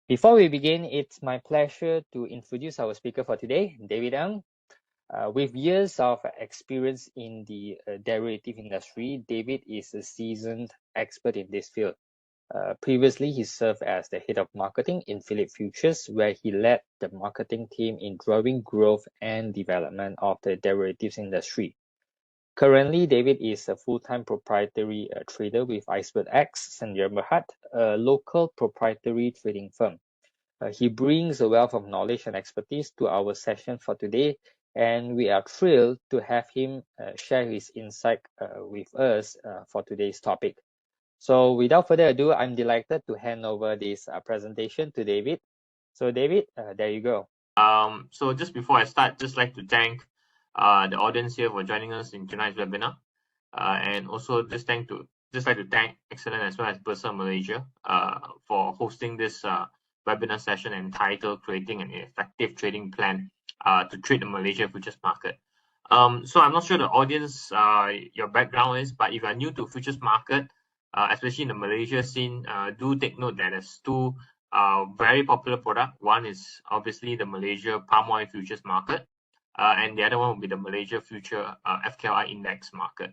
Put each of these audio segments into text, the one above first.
Before we begin, it's my pleasure to introduce our speaker for today, David Ng. With years of experience in the derivative industry, David is a seasoned expert in this field. Previously, he served as the head of marketing in Philip Futures, where he led the marketing team in driving growth and development of the derivatives industry. Currently, David is a full-time proprietary trader with Iceberg X, Sanjay Berhad, a local proprietary trading firm. He brings a wealth of knowledge and expertise to our session for today, and we are thrilled to have him share his insight with us for today's topic. So without further ado, I'm delighted to hand over this presentation to David. So David, there you go. So just before I start, just like to thank the audience here for joining us in tonight's webinar, and also just like to thank Excellent as well as Bursa Malaysia for hosting this webinar session entitled "Creating an Effective Trading Plan to Trade the Malaysia Futures Market." So I'm not sure the audience your background is, but if you are new to futures market, especially in the Malaysia scene, do take note that there's two very popular product. One is obviously the Malaysia palm oil futures market, and the other one will be the Malaysia future FKLI index market.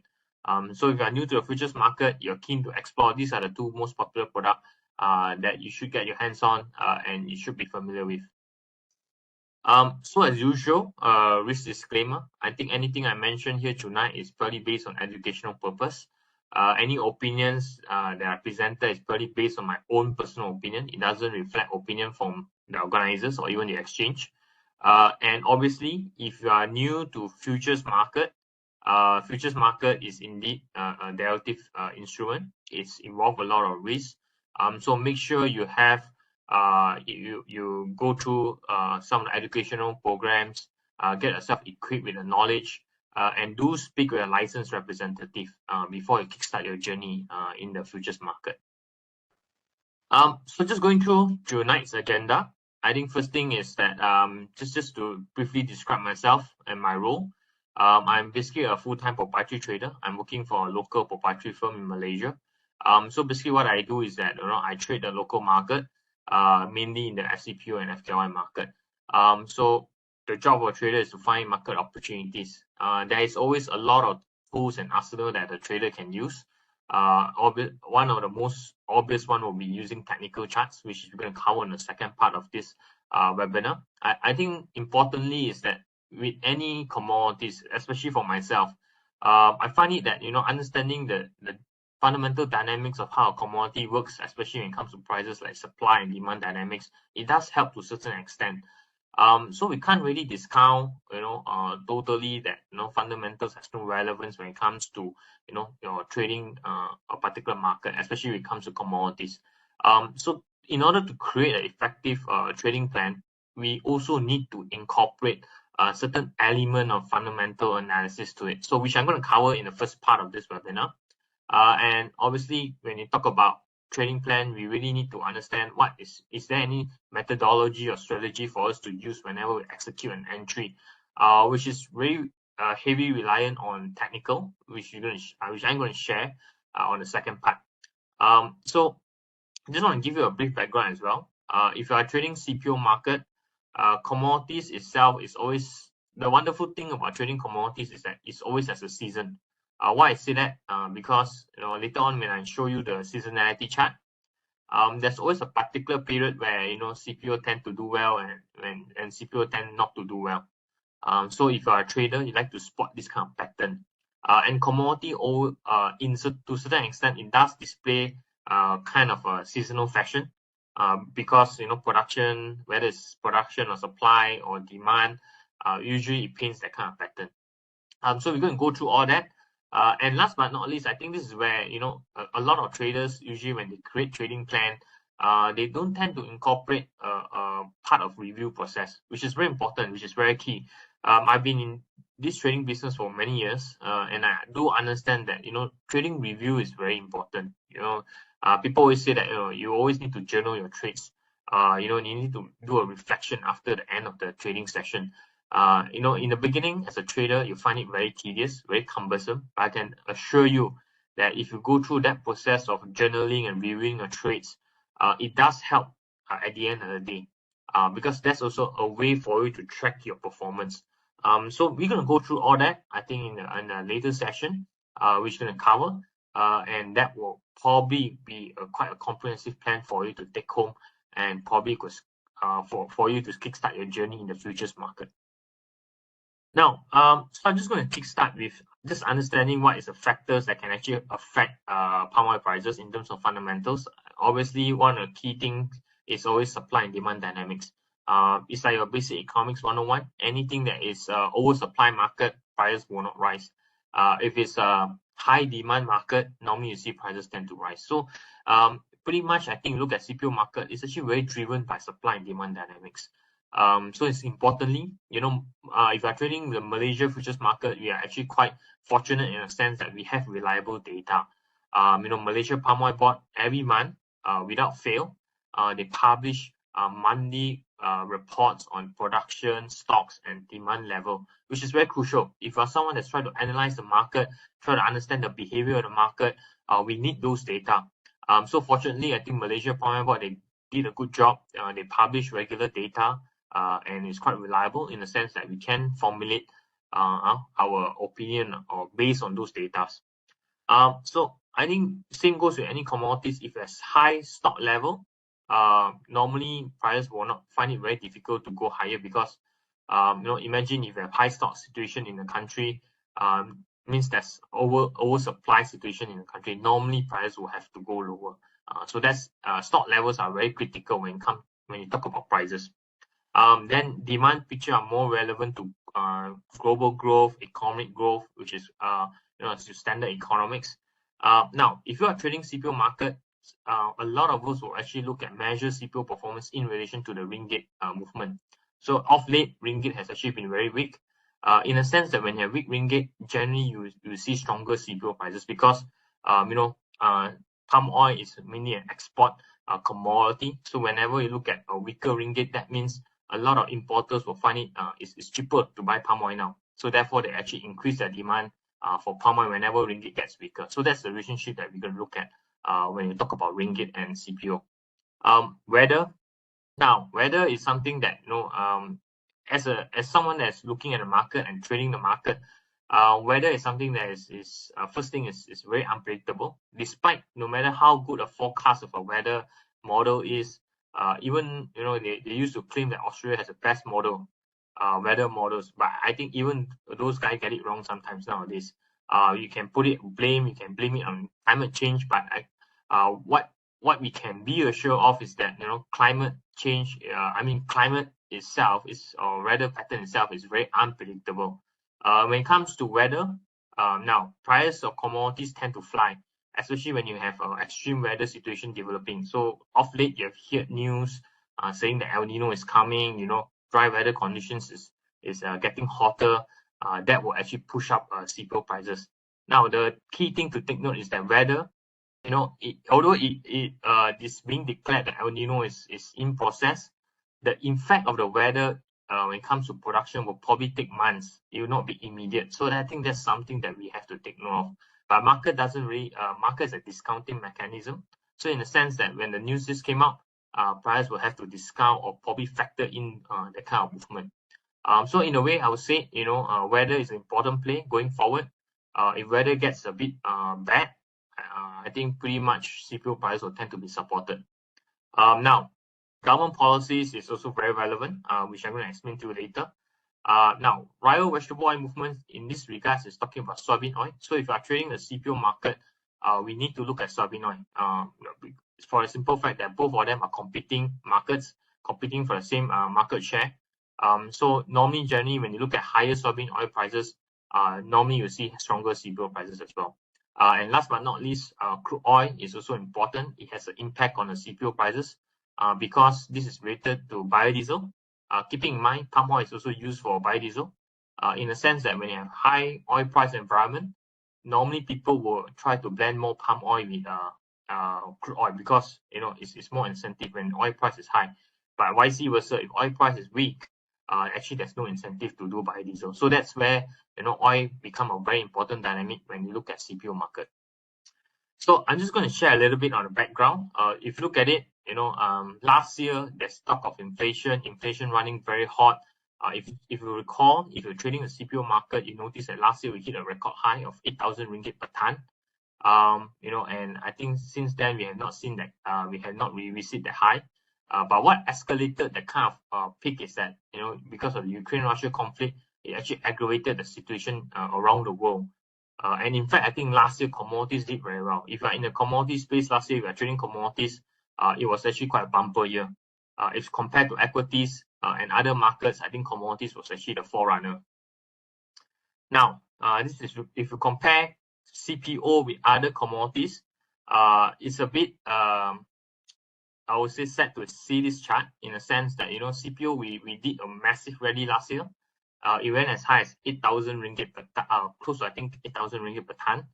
So if you are new to the futures market, you're keen to explore, these are the two most popular product that you should get your hands on and you should be familiar with. So as usual, risk disclaimer. I think anything I mention here tonight is purely based on educational purpose. Any opinions that are presented is purely based on my own personal opinion. It doesn't reflect opinion from the organizers or even the exchange. And obviously, if you are new to futures market is indeed a derivative instrument. It's involved a lot of risk. So make sure you have you go through some of the educational programs, get yourself equipped with the knowledge, and do speak with a licensed representative before you kickstart your journey in the futures market. So just going through tonight's agenda, I think first thing is that just to briefly describe myself and my role. I'm basically a full-time proprietary trader. I'm working for a local proprietary firm in Malaysia. So basically what I do is that I trade the local market, mainly in the FCPO and FKLI market. So the job of a trader is to find market opportunities. There is always a lot of tools and arsenal that a trader can use. One of the most obvious one will be using technical charts, which we're going to cover in the second part of this webinar. I think importantly is that with any commodities, especially for myself, I find it that understanding the fundamental dynamics of how a commodity works, especially when it comes to prices like supply and demand dynamics, it does help to a certain extent. So we can't really discount, totally that fundamentals has no relevance when it comes to your trading a particular market, especially when it comes to commodities. So in order to create an effective trading plan, we also need to incorporate a certain element of fundamental analysis to it. So which I'm going to cover in the first part of this webinar. And obviously, when you talk about trading plan, we really need to understand what is there any methodology or strategy for us to use whenever we execute an entry, which is really heavily reliant on technical, which I'm going to share on the second part. So I just want to give you a brief background as well. If you are trading CPO market, commodities itself is always, the wonderful thing about trading commodities is that it's always as a season. Why I say that? Because later on when I show you the seasonality chart, there's always a particular period where CPO tend to do well and CPO tend not to do well. So if you are a trader, you like to spot this kind of pattern. And commodity, to a certain extent, it does display kind of a seasonal fashion, because production, whether it's production or supply or demand, usually it paints that kind of pattern. So we're going to go through all that. And last but not least, I think this is where a lot of traders usually when they create trading plan, they don't tend to incorporate a part of review process, which is very important, which is very key. I've been in this trading business for many years, and I do understand that trading review is very important. People always say that you always need to journal your trades. You need to do a reflection after the end of the trading session. In the beginning, as a trader, you find it very tedious, very cumbersome. But I can assure you that if you go through that process of journaling and reviewing your trades, it does help at the end of the day, because that's also a way for you to track your performance. So we're going to go through all that, I think, in a later session, which we're going to cover, and that will probably be quite a comprehensive plan for you to take home, and probably for you to kickstart your journey in the futures market. Now, so I'm just going to kickstart with just understanding what is the factors that can actually affect palm oil prices in terms of fundamentals. Obviously, one of the key things is always supply and demand dynamics. It's like your basic economics 101. Anything that is oversupply market, prices will not rise. If it's a high demand market, normally you see prices tend to rise. So pretty much, I think, look at CPO market, it's actually very driven by supply and demand dynamics. So it's importantly, if you are trading the Malaysia futures market, we are actually quite fortunate in a sense that we have reliable data. Malaysia Palm Oil Board every month, without fail, they publish monthly reports on production, stocks, and demand level, which is very crucial. If you're someone that's trying to analyze the market, try to understand the behavior of the market, we need those data. So fortunately, I think Malaysia Palm Oil Board, they did a good job. They publish regular data. And it's quite reliable in the sense that we can formulate our opinion or based on those data. So I think same goes with any commodities. If there's high stock level, normally prices will not find it very difficult to go higher because imagine if you have high stock situation in the country, means there's oversupply situation in the country. Normally prices will have to go lower. So that's stock levels are very critical when you talk about prices. Then demand picture are more relevant to global growth, economic growth, which is standard economics. Now, if you are trading CPO market, a lot of us will actually look at measure CPO performance in relation to the ringgit movement. So of late, ringgit has actually been very weak. In a sense that when you have weak ringgit, generally you see stronger CPO prices because palm oil is mainly an export commodity. So whenever you look at a weaker ringgit, that means a lot of importers will find it it's cheaper to buy palm oil now. So therefore, they actually increase their demand for palm oil whenever ringgit gets weaker. So that's the relationship that we're going to look at when you talk about ringgit and CPO. Weather is something that as someone that's looking at the market and trading the market, weather is something that is first thing is very unpredictable. Despite no matter how good a forecast of a weather model is, even they used to claim that Australia has the best weather models, but I think even those guys get it wrong sometimes nowadays. You can blame it on climate change, but what we can be assured of is that climate change, climate itself or weather pattern itself is very unpredictable. When it comes to weather, now prices of commodities tend to fly, especially when you have extreme weather situation developing. So of late, you have heard news saying that El Nino is coming. Dry weather conditions is getting hotter. That will actually push up CPO prices. Now, the key thing to take note is that weather, although it is being declared that El Nino is in process, the impact of the weather when it comes to production will probably take months. It will not be immediate. So I think that's something that we have to take note of. But market is a discounting mechanism. So in the sense that when the news just came out, price will have to discount or probably factor in that kind of movement. So in a way, I would say, weather is an important play going forward. If weather gets a bit bad, I think pretty much CPO price will tend to be supported. Now, government policies is also very relevant, which I'm going to explain to you later. Now, Royal Vegetable Oil movement in this regards is talking about soybean oil. So if you are trading the CPO market, we need to look at soybean oil for a simple fact that both of them are competing markets, competing for the same market share. So normally, generally, when you look at higher soybean oil prices, normally you see stronger CPO prices as well. And last but not least, crude oil is also important. It has an impact on the CPO prices because this is related to biodiesel. Keeping in mind, palm oil is also used for biodiesel. In the sense that when you have high oil price environment, normally people will try to blend more palm oil with crude oil because it's more incentive when oil price is high. But vice versa, if oil price is weak, actually there's no incentive to do biodiesel. So that's where oil become a very important dynamic when you look at CPO market. So I'm just going to share a little bit on the background. If you look at it, last year there's talk of inflation running very hot. If you recall, if you're trading the CPO market, you notice that last year we hit a record high of 8,000 ringgit per ton. And I think since then we have not seen that, we have not revisited the high. But what escalated the kind of peak is that, because of the Ukraine-Russia conflict, it actually aggravated the situation around the world. And in fact, I think last year commodities did very well. If you are in the commodity space last year, if you are trading commodities, it was actually quite a bumper year. If compared to equities and other markets, I think commodities was actually the forerunner. Now, this is if you compare CPO with other commodities, it's a bit, I would say, sad to see this chart in a sense that, CPO, we did a massive rally last year. It went as high as 8,000 ringgit per close to, I think, 8,000 ringgit per ton.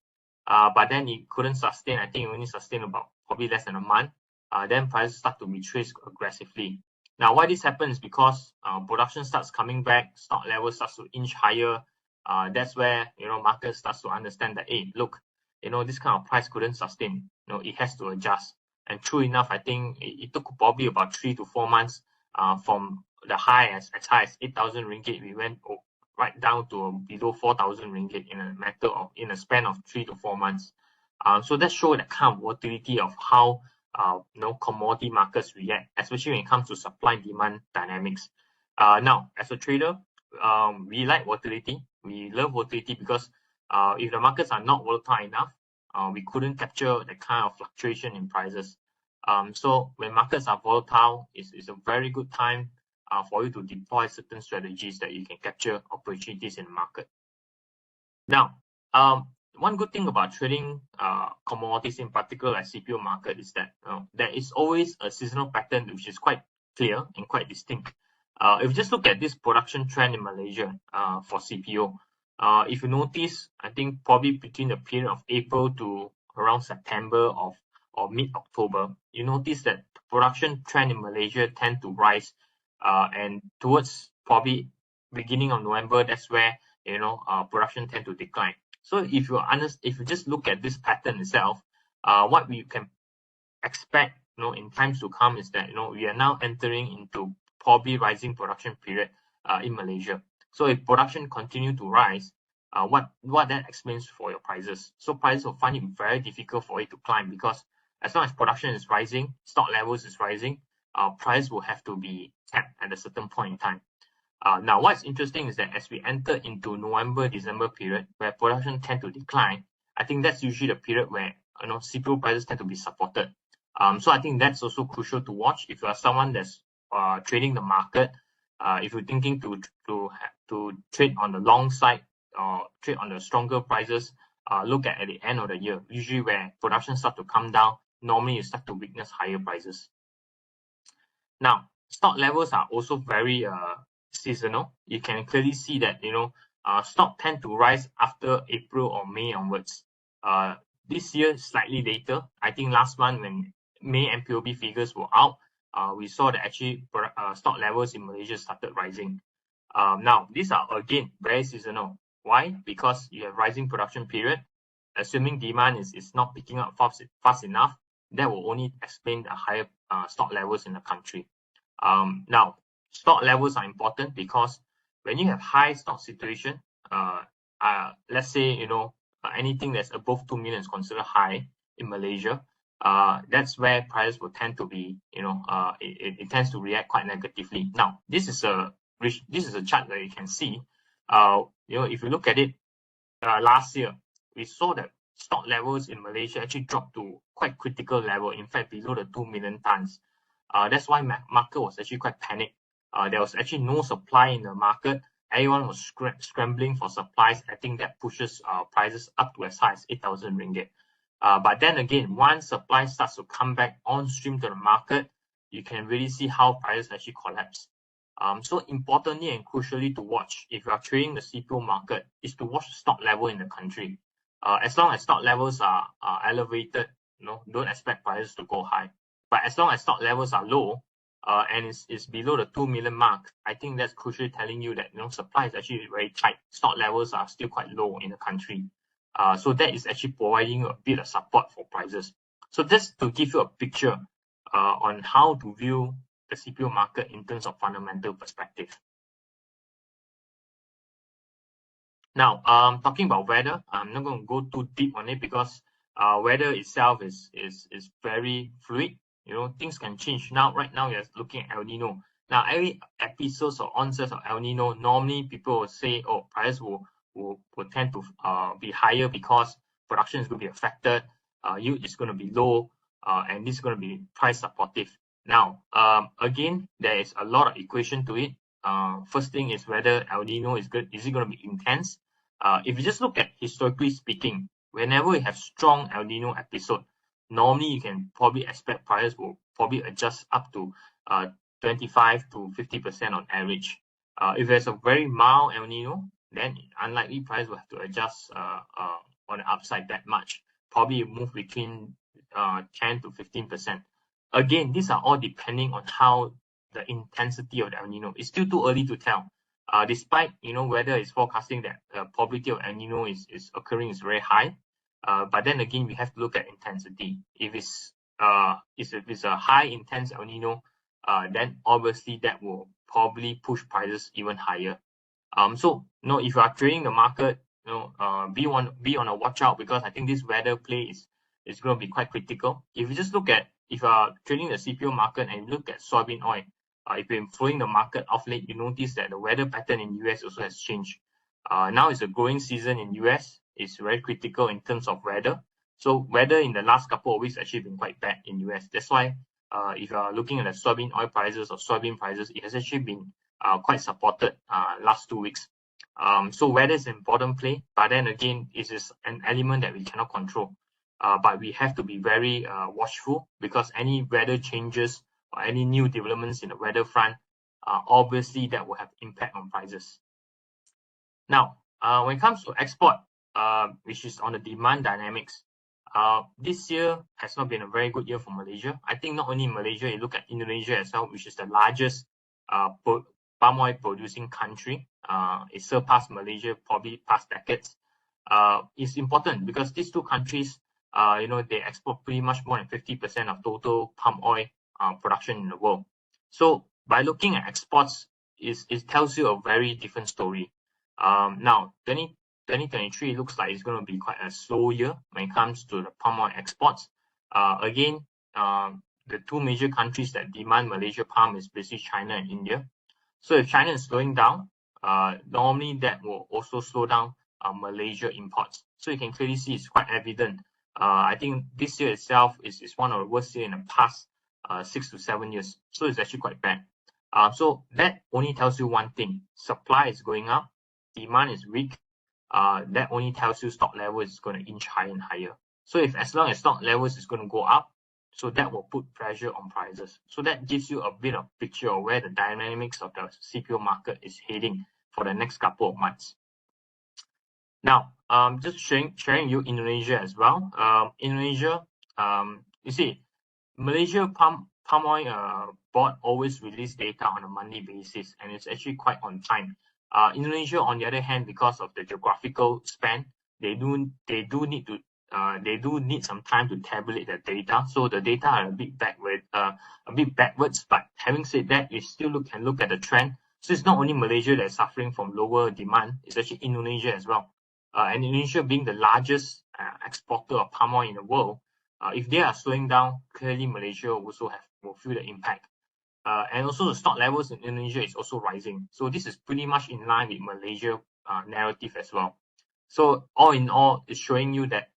But then it couldn't sustain. I think it only sustained about probably less than a month. Then prices start to retrace aggressively. Now, why this happens? Because production starts coming back, stock levels starts to inch higher. That's where, market starts to understand that, hey, look, this kind of price couldn't sustain. It has to adjust. And true enough, I think it took probably about 3 to 4 months from the high as high as 8,000 ringgit. We went right down to below 4,000 ringgit in a span of 3 to 4 months. So that showed the kind of volatility of how commodity markets react, especially when it comes to supply and demand dynamics. Now, as a trader, we like volatility. We love volatility because if the markets are not volatile enough, we couldn't capture the kind of fluctuation in prices. So when markets are volatile, it's a very good time for you to deploy certain strategies that you can capture opportunities in the market. Now, one good thing about trading commodities, in particular like CPO market, is that there is always a seasonal pattern which is quite clear and quite distinct. If you just look at this production trend in Malaysia for CPO, if you notice, I think probably between the period of April to around September or mid-October, you notice that the production trend in Malaysia tend to rise, and towards probably beginning of November, that's where production tend to decline. So if you just look at this pattern itself, what we can expect in times to come is that we are now entering into probably rising production period in Malaysia. So if production continue to rise, what that explains for your prices. So prices will find it very difficult for it to climb, because as long as production is rising, stock levels is rising, price will have to be tapped at a certain point in time. Now, what's interesting is that as we enter into November-December period, where production tend to decline, I think that's usually the period where CPO prices tend to be supported. So I think that's also crucial to watch if you are someone that's trading the market. If you're thinking to trade on the long side or trade on the stronger prices, look at the end of the year, usually where production starts to come down. Normally you start to witness higher prices. Now, stock levels are also very seasonal. You can clearly see that stock tend to rise after April or May onwards. This year slightly later. I think last month when May MPOB figures were out, we saw that actually stock levels in Malaysia started rising. Now, these are again very seasonal. Why? Because you have rising production period. Assuming demand is not picking up fast enough, that will only explain the higher stock levels in the country. Now, stock levels are important because when you have high stock situation, let's say anything that's above 2 million is considered high in Malaysia. That's where prices will tend to be, it tends to react quite negatively. Now, this is a chart that you can see. If you look at it, last year we saw that stock levels in Malaysia actually dropped to quite critical level. In fact, below the 2 million tons. That's why market was actually quite panicked. There was actually no supply in the market. Everyone was scrambling for supplies. I think that pushes prices up to as high as 8,000 ringgit. But then again, once supply starts to come back on stream to the market, you can really see how prices actually collapse. So importantly and crucially to watch if you are trading the CPO market is to watch the stock level in the country. As long as stock levels are elevated, don't expect prices to go high. But as long as stock levels are low, and it's below the 2 million mark, I think that's crucially telling you that supply is actually very tight. Stock levels are still quite low in the country. So that is actually providing a bit of support for prices. So just to give you a picture, on how to view the CPO market in terms of fundamental perspective. Now, talking about weather, I'm not going to go too deep on it because weather itself is very fluid. You know, things can change. Right now, you're looking at El Nino. Now, every episodes or onsets of El Nino, normally people will say, oh, prices will tend to be higher because production is going to be affected, yield is going to be low, and this is going to be price supportive. Now, again, there is a lot of equation to it. First thing is whether El Nino is good. Is it going to be intense? If you just look at historically speaking, whenever we have strong El Nino episode, normally you can probably expect prices will probably adjust up to 25 to 50% on average. If there's a very mild El Nino, then unlikely price will have to adjust on the upside that much. Probably move between 10 to 15%. Again, these are all depending on how the intensity of the El Nino. It's still too early to tell. Despite weather is forecasting that probability of El Nino is occurring is very high, but then again we have to look at intensity. If it's a high intense El Nino, then obviously that will probably push prices even higher. So if you are trading the market, be on a watch out, because I think this weather play is going to be quite critical. If you are trading the CPO market and look at soybean oil, if you're following the market of late, you notice that the weather pattern in US also has changed. Now it's a growing season in US. It's very critical in terms of weather. So weather in the last couple of weeks actually been quite bad in US. That's why if you are looking at the soybean oil prices or soybean prices, it has actually been quite supported last 2 weeks. So weather is an important play, but then again, it is an element that we cannot control. But we have to be very watchful, because any weather changes or any new developments in the weather front, obviously that will have impact on prices. Now, when it comes to export, which is on the demand dynamics, this year has not been a very good year for Malaysia. I think not only Malaysia, you look at Indonesia as well, which is the largest palm oil producing country. It surpassed Malaysia probably past decades. It's important because these two countries, they export pretty much more than 50% of total palm oil production in the world. So by looking at exports, it tells you a very different story. Now, 2023 looks like it's going to be quite a slow year when it comes to the palm oil exports. Again, the two major countries that demand Malaysia palm is basically China and India. So if China is slowing down, normally that will also slow down Malaysia imports. So you can clearly see it's quite evident. I think this year itself is one of the worst years in the past 6 to 7 years. So it's actually quite bad. So that only tells you one thing: supply is going up, demand is weak. That only tells you stock level is going to inch higher and higher. So as long as stock levels is going to go up, so that will put pressure on prices. So that gives you a bit of picture of where the dynamics of the CPO market is heading for the next couple of months. Now, just sharing you Indonesia as well. Indonesia, you see, Malaysia Palm Oil Board always release data on a monthly basis, and it's actually quite on time. Indonesia, on the other hand, because of the geographical span, they do need some time to tabulate the data. So the data are a bit backwards. But having said that, we still can look at the trend. So it's not only Malaysia that's suffering from lower demand; it's actually Indonesia as well. And Indonesia being the largest exporter of palm oil in the world, if they are slowing down, clearly Malaysia also will feel the impact. And also the stock levels in Indonesia is also rising. So this is pretty much in line with Malaysia narrative as well. So all in all, it's showing you that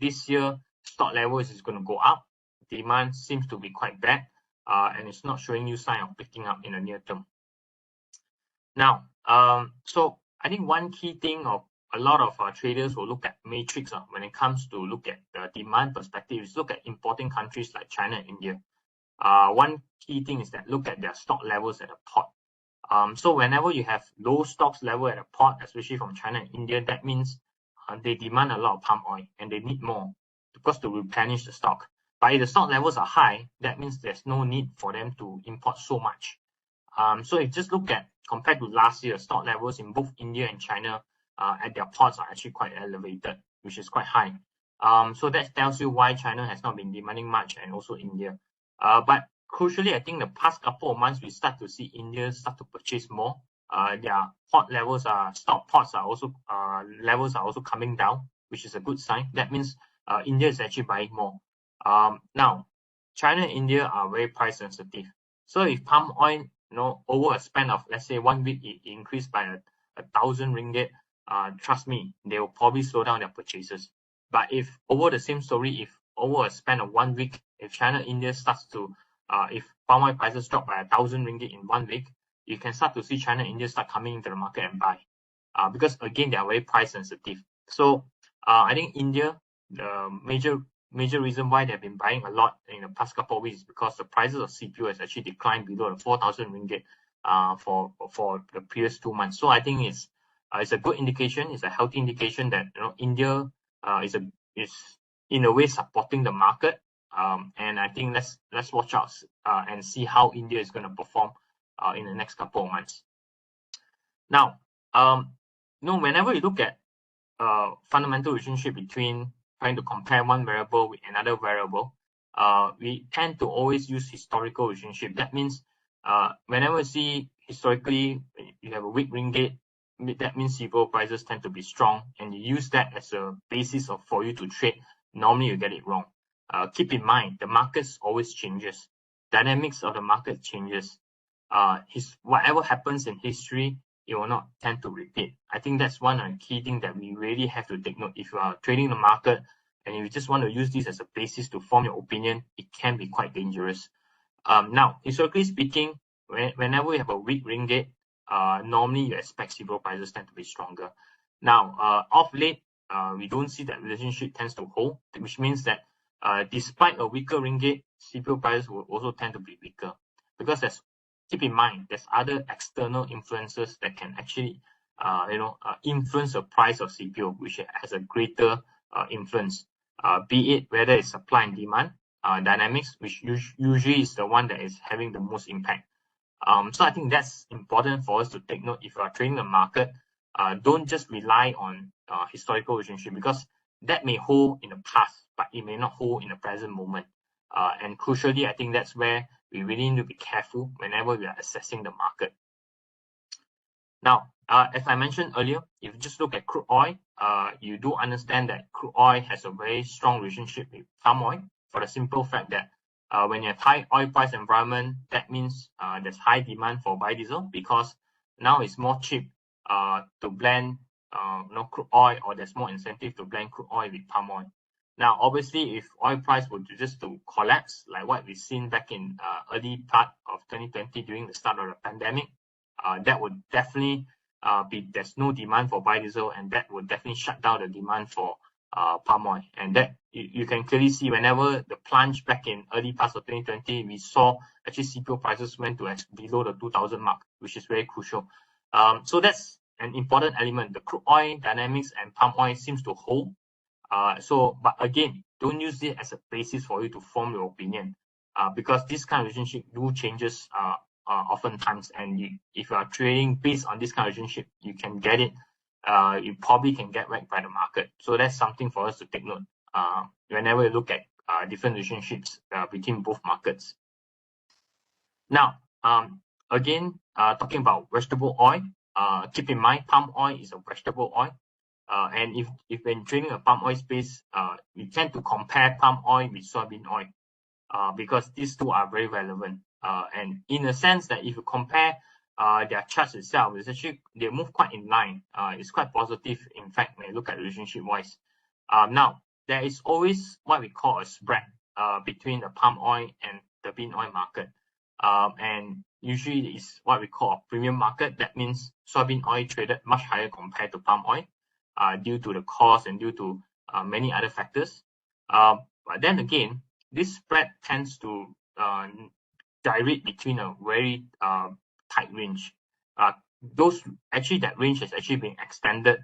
this year stock levels is going to go up. Demand seems to be quite bad, and it's not showing you sign of picking up in the near term. Now, so I think one key thing of a lot of traders will look at matrix when it comes to look at the demand perspective is look at importing countries like China and India. One key thing is that look at their stock levels at the port. So whenever you have low stocks level at a port, especially from China and India, that means they demand a lot of palm oil and they need more because to replenish the stock. But if the stock levels are high, that means there's no need for them to import so much. So if you just look at compared to last year, stock levels in both India and China at their ports are actually quite elevated, which is quite high. So that tells you why China has not been demanding much, and also India. But crucially, I think the past couple of months, we start to see India start to purchase more. Their pot levels stock pots are also levels are also coming down, which is a good sign. That means India is actually buying more. Now, China and India are very price sensitive. So if palm oil, over a span of, let's say, 1 week, it increased by 1,000 ringgit, trust me, they will probably slow down their purchases. But if over the same story, if over a span of 1 week, if China, India starts to, if palm oil prices drop by 1,000 ringgit in 1 week, you can start to see China, India start coming into the market and buy. Because again, they are very price sensitive. So I think India, the major reason why they've been buying a lot in the past couple of weeks is because the prices of CPO has actually declined below the 4,000 ringgit for the previous 2 months. So I think it's a good indication, it's a healthy indication that India is in a way supporting the market. And I think let's watch out and see how India is going to perform in the next couple of months. Now, whenever you look at fundamental relationship between trying to compare one variable with another variable, we tend to always use historical relationship. That means whenever you see historically you have a weak ringgit, that means CPO prices tend to be strong, and you use that as a basis for you to trade. Normally you get it wrong. Keep in mind, the markets always changes. Dynamics of the market changes. Whatever happens in history, it will not tend to repeat. I think that's one of the key things that we really have to take note. If you are trading the market and you just want to use this as a basis to form your opinion, it can be quite dangerous. Now, historically speaking, whenever we have a weak ringgit, normally you expect CPO prices tend to be stronger. Now, of late, we don't see that relationship tends to hold, which means that despite a weaker ringgit, CPO prices will also tend to be weaker, because keep in mind, there's other external influences that can actually, influence the price of CPO, which has a greater influence, be it whether it's supply and demand dynamics, which usually is the one that is having the most impact. So I think that's important for us to take note. If you are trading the market, don't just rely on historical relationship, because that may hold in the past, but it may not hold in the present moment. And crucially, I think that's where we really need to be careful whenever we are assessing the market. Now, as I mentioned earlier, if you just look at crude oil, you do understand that crude oil has a very strong relationship with palm oil, for the simple fact that when you have high oil price environment, that means there's high demand for biodiesel, because now it's more cheap to blend crude oil, or there's more incentive to blend crude oil with palm oil. Now, obviously, if oil price were just to collapse, like what we've seen back in early part of 2020 during the start of the pandemic, that would definitely there's no demand for biodiesel, and that would definitely shut down the demand for palm oil. And that you can clearly see whenever the plunge back in early parts of 2020, we saw actually CPO prices went to below the 2,000 mark, which is very crucial. So that's an important element. The crude oil dynamics and palm oil seems to hold. But again, don't use it as a basis for you to form your opinion, because this kind of relationship do changes oftentimes, and if you are trading based on this kind of relationship, you can get it. You probably can get wrecked by the market. So that's something for us to take note whenever you look at different relationships between both markets. Now, again, talking about vegetable oil, keep in mind palm oil is a vegetable oil. And if when trading a palm oil space, we tend to compare palm oil with soybean oil, because these two are very relevant. And in a sense that if you compare their charts itself, it's actually, they move quite in line. It's quite positive, in fact, when you look at relationship wise. Now, there is always what we call a spread between the palm oil and the bean oil market. And usually it's what we call a premium market. That means soybean oil traded much higher compared to palm oil, due to the cost and due to many other factors. But then again, this spread tends to gyrate between a very tight range. That range has actually been extended,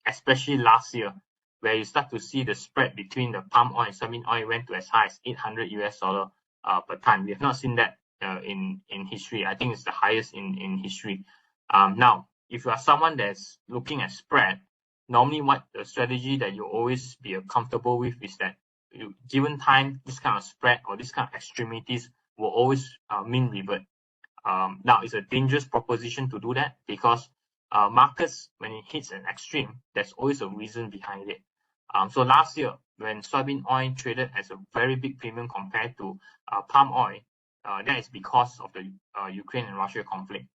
especially last year, where you start to see the spread between the palm oil and soybean oil went to as high as $800 per ton. We have not seen that in history. I think it's the highest in history. Now, if you are someone that's looking at spread, normally what the strategy that you always be comfortable with is that given time, this kind of spread or this kind of extremities will always mean revert. Now, it's a dangerous proposition to do that because markets, when it hits an extreme, there's always a reason behind it. So last year, when soybean oil traded as a very big premium compared to palm oil, that is because of the Ukraine and Russia conflict.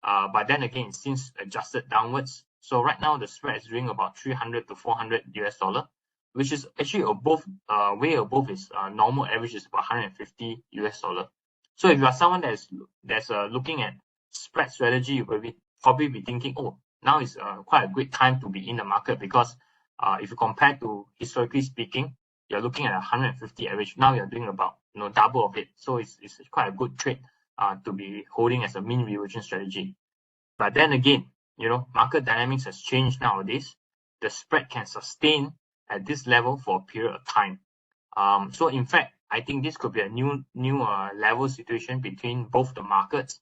But then again, it's since adjusted downwards. So right now, the spread is doing about 300 to 400 US dollar, which is actually above, way above its normal average is about 150 US dollar. So if you are someone that's looking at spread strategy, you will probably be thinking, oh, now is quite a great time to be in the market because if you compare to historically speaking, you're looking at 150 average. Now you're doing about double of it. So it's quite a good trade to be holding as a mean reversion strategy. But then again, market dynamics has changed nowadays. The spread can sustain at this level for a period of time. So in fact, I think this could be a new level situation between both the markets.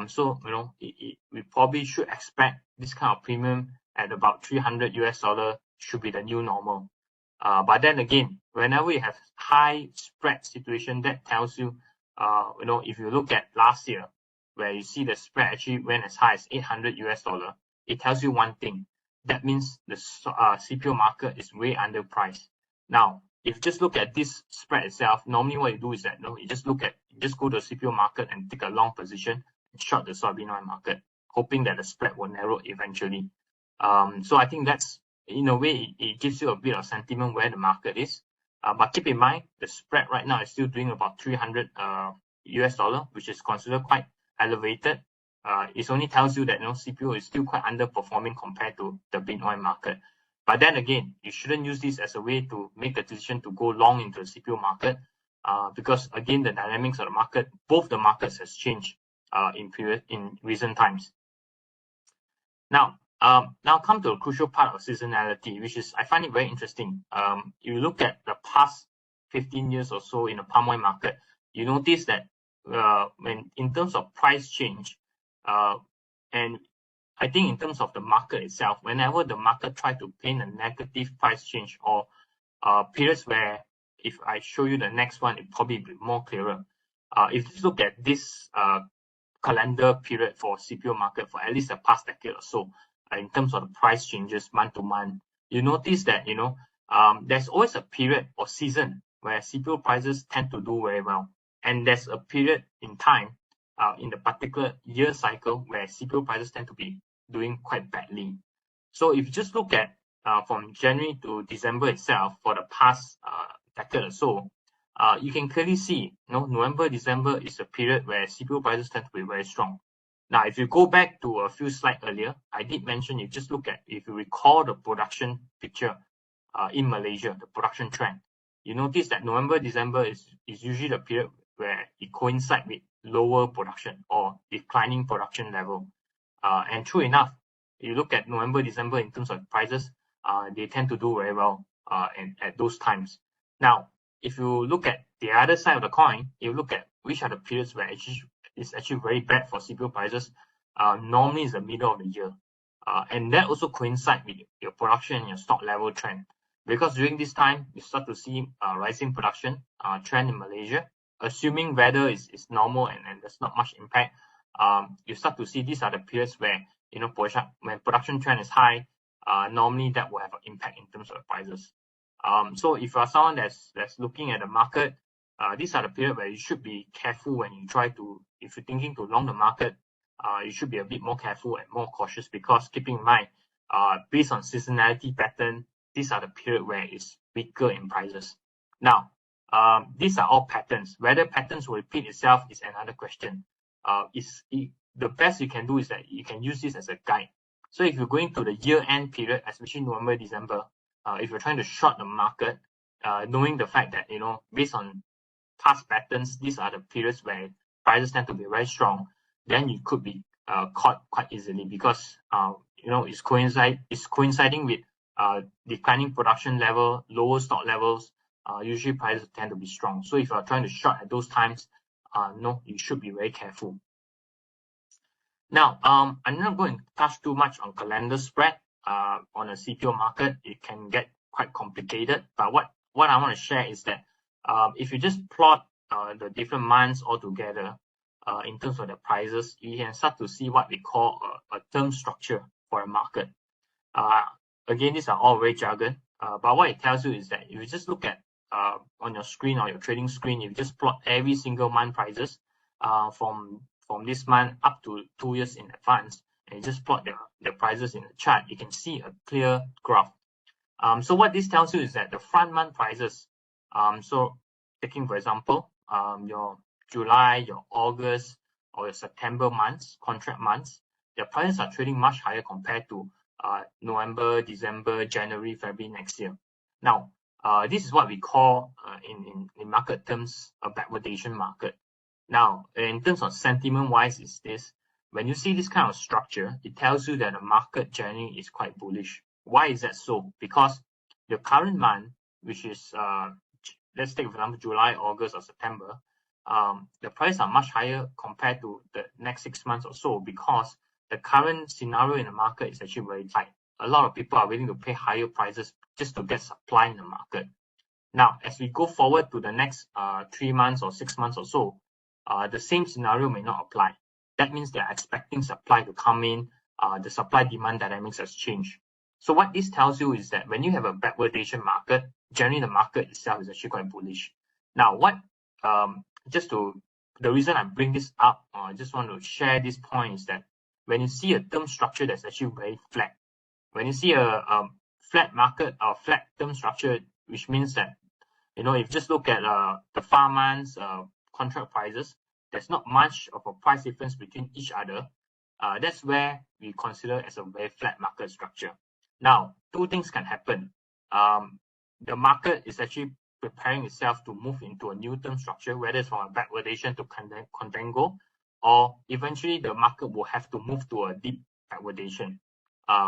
So we probably should expect this kind of premium at about 300 US dollar should be the new normal. But then again, whenever you have high spread situation, that tells you, if you look at last year, where you see the spread actually went as high as 800 US dollar, it tells you one thing. That means the CPO market is way underpriced. Now, if you just look at this spread itself, normally what you do is that you just go to the CPO market and take a long position and short the soybean oil market, hoping that the spread will narrow eventually. So I think that's, in a way, it gives you a bit of sentiment where the market is. But keep in mind, the spread right now is still doing about 300 US dollar, which is considered quite elevated. It only tells you that CPO is still quite underperforming compared to the bean oil market. But then again, you shouldn't use this as a way to make the decision to go long into the CPO market, because again, the dynamics of the market, both the markets has changed in recent times. Now come to the crucial part of seasonality, which is I find it very interesting. You look at the past 15 years or so in the palm oil market, you notice that when in terms of price change, and I think in terms of the market itself, whenever the market try to paint a negative price change or periods where, if I show you the next one, it probably be more clearer. If you look at this calendar period for CPO market for at least the past decade or so, in terms of the price changes month to month, you notice that there's always a period or season where CPO prices tend to do very well, and there's a period in time in the particular year cycle where CPO prices tend to be doing quite badly. So if you just look at from January to December itself for the past decade or so, you can clearly see November, December is a period where CPO prices tend to be very strong. Now, if you go back to a few slides earlier, I did mention, if you recall the production picture in Malaysia, the production trend, you notice that November, December is usually the period where it coincides with lower production or declining production level. And true enough, you look at November, December in terms of prices, they tend to do very well at those times. Now, if you look at the other side of the coin, you look at which are the periods where it's actually very bad for CPO prices, normally is the middle of the year. And that also coincides with your production and your stock level trend. Because during this time, you start to see rising production trend in Malaysia. Assuming weather is normal and there's not much impact, you start to see these are the periods where when production trend is high, normally that will have an impact in terms of the prices. So if you are someone that's looking at the market, these are the period where you should be careful when you if you're thinking to long the market, you should be a bit more careful and more cautious, because keeping in mind, based on seasonality pattern, these are the period where it's weaker in prices. Now, these are all patterns. Whether patterns will repeat itself is another question. The best you can do is that you can use this as a guide. So if you're going to the year-end period, especially November, December, if you're trying to short the market, knowing the fact that based on past patterns, these are the periods where prices tend to be very strong, then you could be caught quite easily, because it's coinciding with declining production level, lower stock levels. Usually prices tend to be strong. So if you are trying to short at those times, you should be very careful. Now, I'm not going to touch too much on calendar spread on a CPO market. It can get quite complicated. But what what I want to share is that if you just plot the different months all together in terms of the prices, you can start to see what we call a term structure for a market. Again, these are all very jargon, but what it tells you is that if you just look at on your screen or your trading screen, if you just plot every single month prices from this month up to 2 years in advance, and you just plot the prices in the chart, you can see a clear graph. So what this tells you is that the front month prices, so taking for example, your July, your August, or your September months, contract months, their prices are trading much higher compared to November, December, January, February next year. Now, this is what we call in market terms a backwardation market. Now, in terms of sentiment wise, is this: when you see this kind of structure, it tells you that the market generally is quite bullish. Why is that so? Because the current month, which is let's take for example July, August, or September, the prices are much higher compared to the next 6 months or so, because the current scenario in the market is actually very tight. A lot of people are willing to pay higher prices just to get supply in the market. Now, as we go forward to the next 3 months or 6 months or so, the same scenario may not apply. That means they're expecting supply to come in. The supply-demand dynamics has changed. So what this tells you is that when you have a backwardation market, generally the market itself is actually quite bullish. Now, the reason I bring this up, I just want to share this point, is that when you see a term structure that's actually very flat, when you see a flat market or flat term structure, which means that, if you just look at the far months contract prices, there's not much of a price difference between each other. That's where we consider as a very flat market structure. Now, two things can happen. The market is actually preparing itself to move into a new term structure, whether it's from a backwardation to contango, or eventually the market will have to move to a deep backwardation,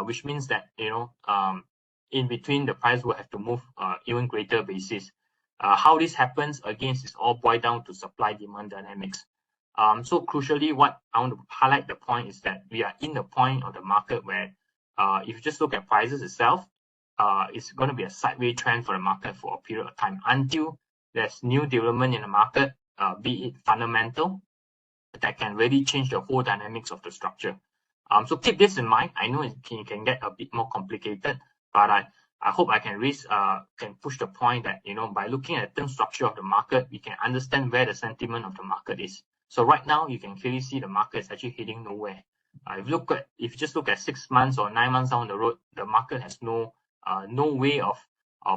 which means that in between the price will have to move even greater basis. How this happens, again, is all boiled down to supply-demand dynamics. So crucially, what I want to highlight the point is that we are in the point of the market where if you just look at prices itself, it's going to be a sideways trend for the market for a period of time until there's new development in the market, be it fundamental, that can really change the whole dynamics of the structure. So keep this in mind. I know it can get a bit more complicated, but I hope I can push the point that by looking at the term structure of the market, we can understand where the sentiment of the market is. So right now, you can clearly see the market is actually heading nowhere. If you just look at 6 months or 9 months down the road, the market has no way of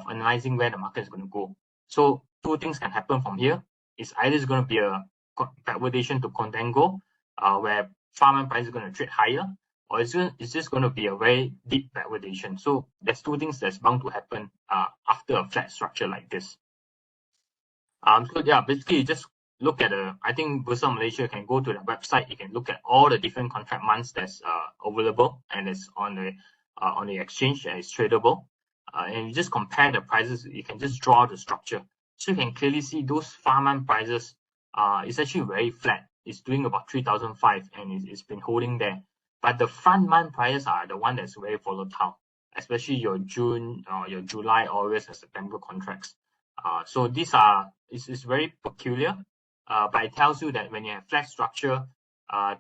analyzing where the market is going to go. So two things can happen from here. It's either going to be a backwardation to contango, where farm price is going to trade higher, or it's just going to be a very deep backwardation. So there's two things that's bound to happen after a flat structure like this. So yeah, basically you just look at I think Bursa Malaysia can go to the website. You can look at all the different contract months that's available and it's on the exchange and it's tradable. And you just compare the prices. You can just draw the structure, so you can clearly see those farm prices. It's actually very flat. It's doing about 3,005 and it's been holding there. But the front month prices are the one that's very volatile, especially your June, your July, August, and September contracts. So it's very peculiar, but it tells you that when you have flat structure,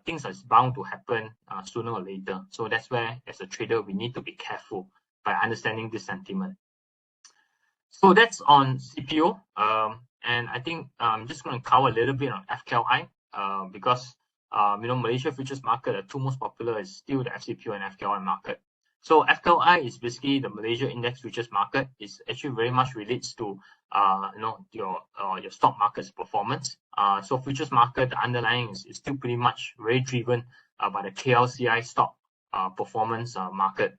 things are bound to happen sooner or later. So that's where, as a trader, we need to be careful by understanding this sentiment. So that's on CPO, and I think I'm just going to cover a little bit on FKLI, because Malaysia futures market, the two most popular is still the FCPO and FKLI market. So FKLI is basically the Malaysia index futures market. It's actually very much relates to your stock market's performance. So futures market, the underlying is still pretty much very driven by the KLCI stock performance market.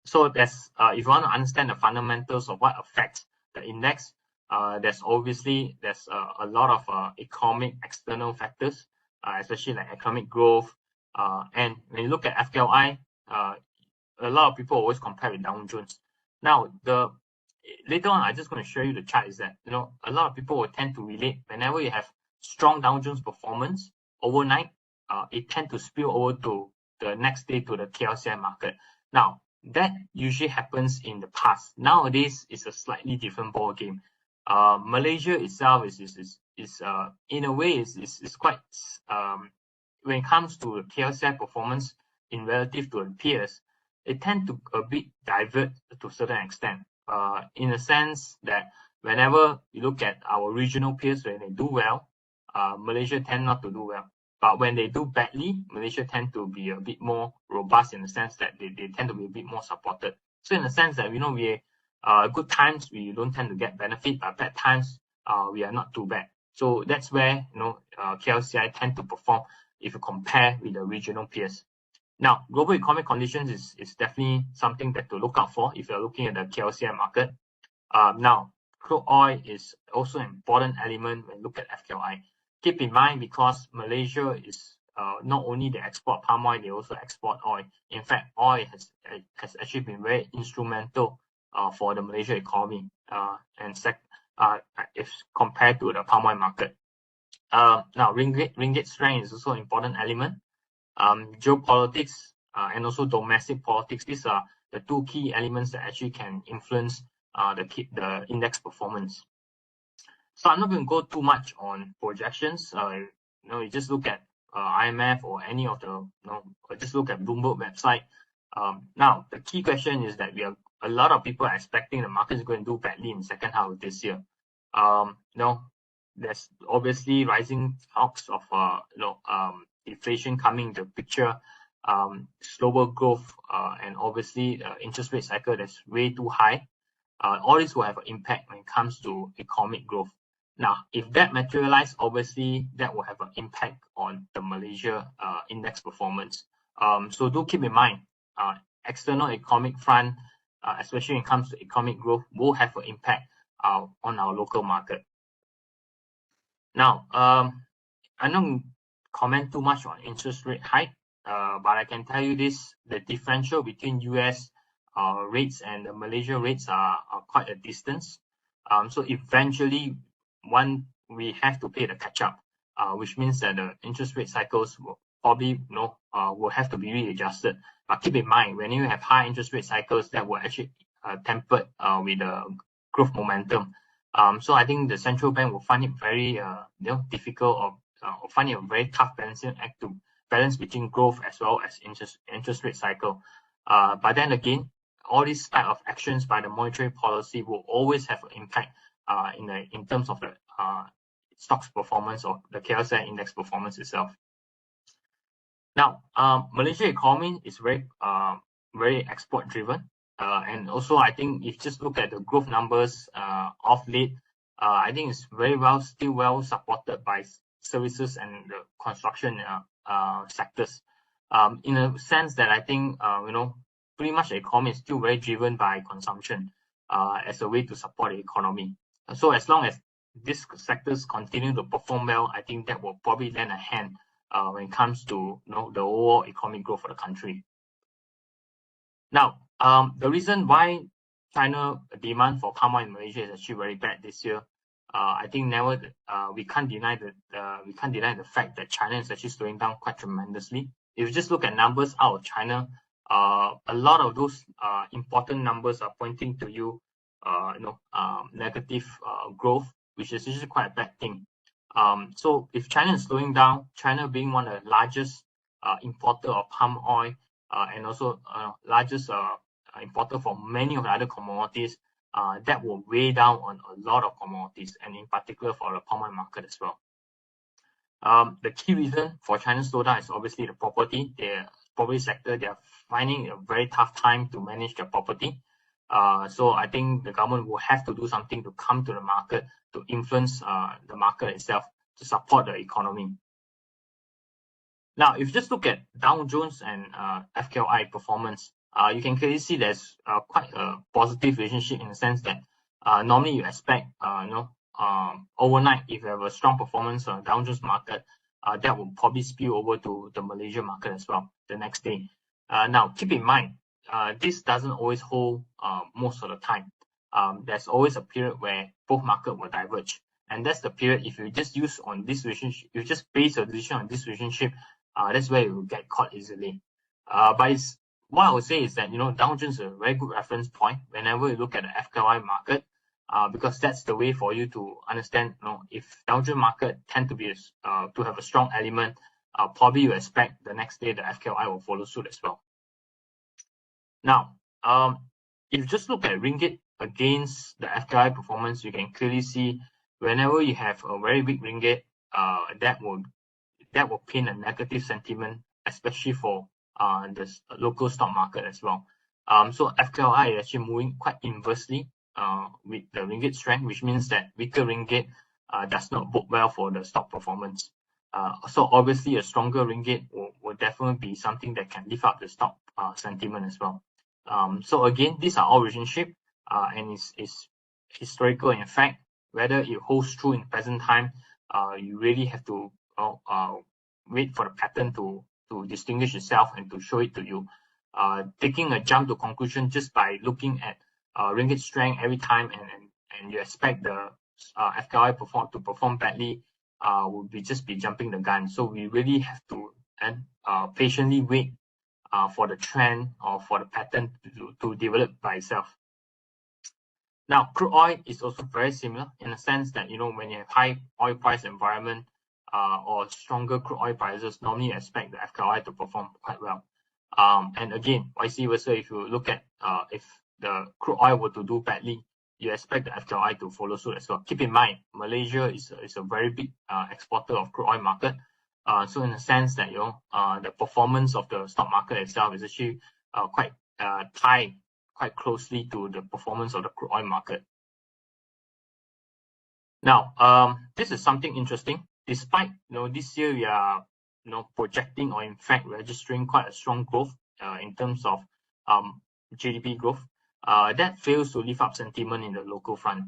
So there's if you want to understand the fundamentals of what affects the index, there's a lot of economic external factors, especially like economic growth. And when you look at FKLI, a lot of people always compare with Dow Jones. Now, later on, I'm just going to show you the chart. Is that a lot of people will tend to relate whenever you have strong Dow Jones performance overnight, it tend to spill over to the next day to the KLCI market. Now, that usually happens in the past. Nowadays, it's a slightly different ball game. Malaysia itself is in a way is quite when it comes to KLCI performance in relative to the peers, it tend to a bit divert to a certain extent. In a sense that whenever you look at our regional peers, when they do well, Malaysia tend not to do well. But when they do badly, Malaysia tend to be a bit more robust in the sense that they tend to be a bit more supported. So in the sense that, we good times, we don't tend to get benefit, but bad times, we are not too bad. So that's where, KLCI tend to perform if you compare with the regional peers. Now, global economic conditions is definitely something that to look out for if you're looking at the KLCI market. Now, crude oil is also an important element when you look at FKLI. Keep in mind, because Malaysia is not only they export palm oil, they also export oil. In fact, oil has actually been very instrumental for the Malaysia economy if compared to the palm oil market. Now, ringgit strength is also an important element. Geopolitics and also domestic politics, these are the two key elements that actually can influence the index performance. So I'm not going to go too much on projections. You just look at IMF or any of the, or just look at Bloomberg website. Now, the key question is that a lot of people are expecting the market is going to do badly in the second half of this year. There's obviously rising talks of inflation coming into the picture, slower growth, and obviously interest rate cycle that's way too high. All this will have an impact when it comes to economic growth. Now, if that materializes, obviously that will have an impact on the Malaysia index performance. So do keep in mind, external economic front, especially when it comes to economic growth, will have an impact on our local market. Now, I don't comment too much on interest rate hike, but I can tell you this: the differential between US rates and the Malaysia rates are quite a distance. So eventually, we have to pay the catch up, which means that the interest rate cycles will probably will have to be readjusted. But keep in mind, when you have high interest rate cycles, that will actually tempered with the growth momentum. So I think the central bank will find it very difficult or find it a very tough balancing act to balance between growth as well as interest rate cycle. But then again, all these type of actions by the monetary policy will always have an impact in terms of the stocks performance or the KLCI index performance itself. Now, Malaysia economy is very export driven. And also, I think if you just look at the growth numbers of late, I think it's still well supported by services and the construction sectors. In a sense that I think pretty much the economy is still very driven by consumption as a way to support the economy. So as long as these sectors continue to perform well, I think that will probably lend a hand when it comes to the overall economic growth for the country. Now, the reason why China demand for palm oil in Malaysia is actually very bad this year. I think we can't deny the fact that China is actually slowing down quite tremendously. If you just look at numbers out of China, a lot of those important numbers are pointing to negative growth, which is usually quite a bad thing. So if China is slowing down, China being one of the largest importer of palm oil and also largest importer for many of the other commodities, that will weigh down on a lot of commodities, and in particular for the palm oil market as well. The key reason for China's slowdown is obviously the property sector. They are finding a very tough time to manage their property. So I think the government will have to do something to come to the market to influence the market itself to support the economy. Now, if you just look at Dow Jones and FKLI performance, you can clearly see there's quite a positive relationship in the sense that normally you expect, overnight, if you have a strong performance on Dow Jones market, that will probably spill over to the Malaysia market as well the next day. Now, keep in mind, this doesn't always hold most of the time. There's always a period where both markets will diverge. And that's the period, if you just use on this relationship, you just base your decision on this relationship, that's where you will get caught easily. But it's what I would say is that, Dow Jones is a very good reference point whenever you look at the FKLI market, because that's the way for you to understand, if Dow Jones market tend to be to have a strong element, probably you expect the next day the FKLI will follow suit as well. Now, if you just look at ringgit against the FKLI performance, you can clearly see whenever you have a very weak ringgit, that will paint a negative sentiment, especially for the local stock market as well. So FKLI is actually moving quite inversely with the ringgit strength, which means that weaker ringgit does not bode well for the stock performance. So obviously a stronger ringgit will definitely be something that can lift up the stock sentiment as well. So again, these are all relationship, and it's historical in fact. Whether it holds true in present time, you really have to wait for the pattern to distinguish itself and to show it to you. Taking a jump to conclusion just by looking at ringgit strength every time and you expect the FKLI to perform badly, would be jumping the gun. So we really have to patiently wait for the trend or for the pattern to develop by itself. Now, crude oil is also very similar in the sense that, when you have high oil price environment or stronger crude oil prices, normally you expect the FKLI to perform quite well. And again, vice versa, if you look at if the crude oil were to do badly, you expect the FKLI to follow suit as well. Keep in mind, Malaysia is a very big exporter of crude oil market. So in the sense that, the performance of the stock market itself is actually quite tied quite closely to the performance of the crude oil market. Now, this is something interesting. Despite, this year we are, projecting or in fact registering quite a strong growth in terms of GDP growth, that fails to lift up sentiment in the local front.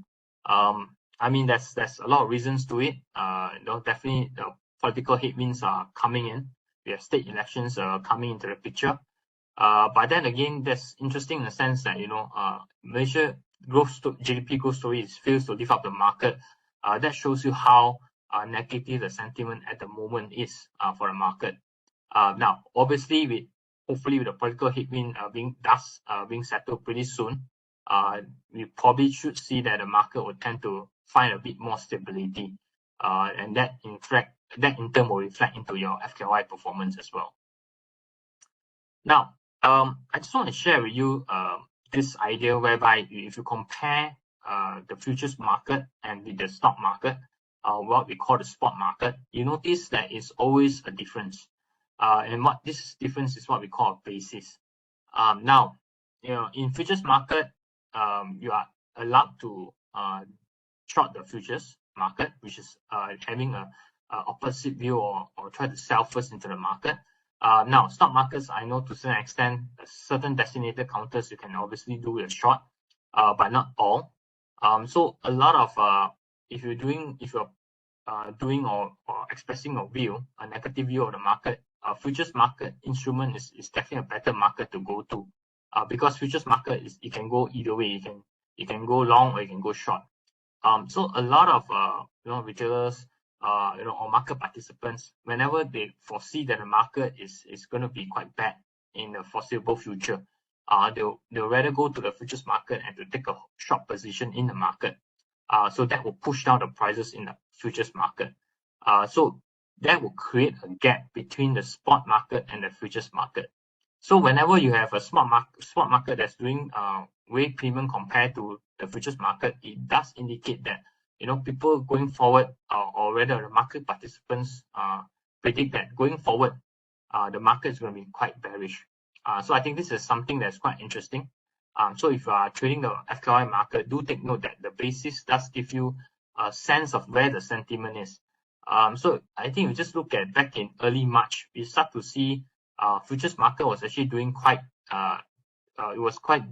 I mean, there's a lot of reasons to it. Definitely the political headwinds are coming in. We have state elections coming into the picture. But then again, that's interesting in the sense that, Malaysia GDP growth story fails to lift up the market. That shows you how negative the sentiment at the moment is for the market. Now, obviously, hopefully with the political headwind being settled pretty soon, we probably should see that the market will tend to find a bit more stability, and that in turn will reflect into your FKLI performance as well. Now, I just want to share with you this idea whereby if you compare the futures market and with the stock market, what we call the spot market, you notice that it's always a difference. And what this difference is what we call a basis. Now, in futures market, you are allowed to short the futures market, which is having a opposite view or try to sell first into the market. Now, stock markets, I know to some extent, certain designated counters you can obviously do a short, but not all. So a lot of if you're doing or expressing a negative view of the market, futures market instrument is definitely a better market to go to, because futures market it can go either way. You can go long or you can go short. So a lot of retailers, or market participants, whenever they foresee that the market is going to be quite bad in the foreseeable future, they'll rather go to the futures market and to take a short position in the market. So that will push down the prices in the futures market. So that will create a gap between the spot market and the futures market. So whenever you have a spot market that's doing way premium compared to the futures market, it does indicate that people going forward, or rather the market participants predict that going forward, the market is going to be quite bearish. So I think this is something that's quite interesting. So if you are trading the FKLI market, do take note that the basis does give you a sense of where the sentiment is. So I think we just look at back in early March, we start to see futures market was actually doing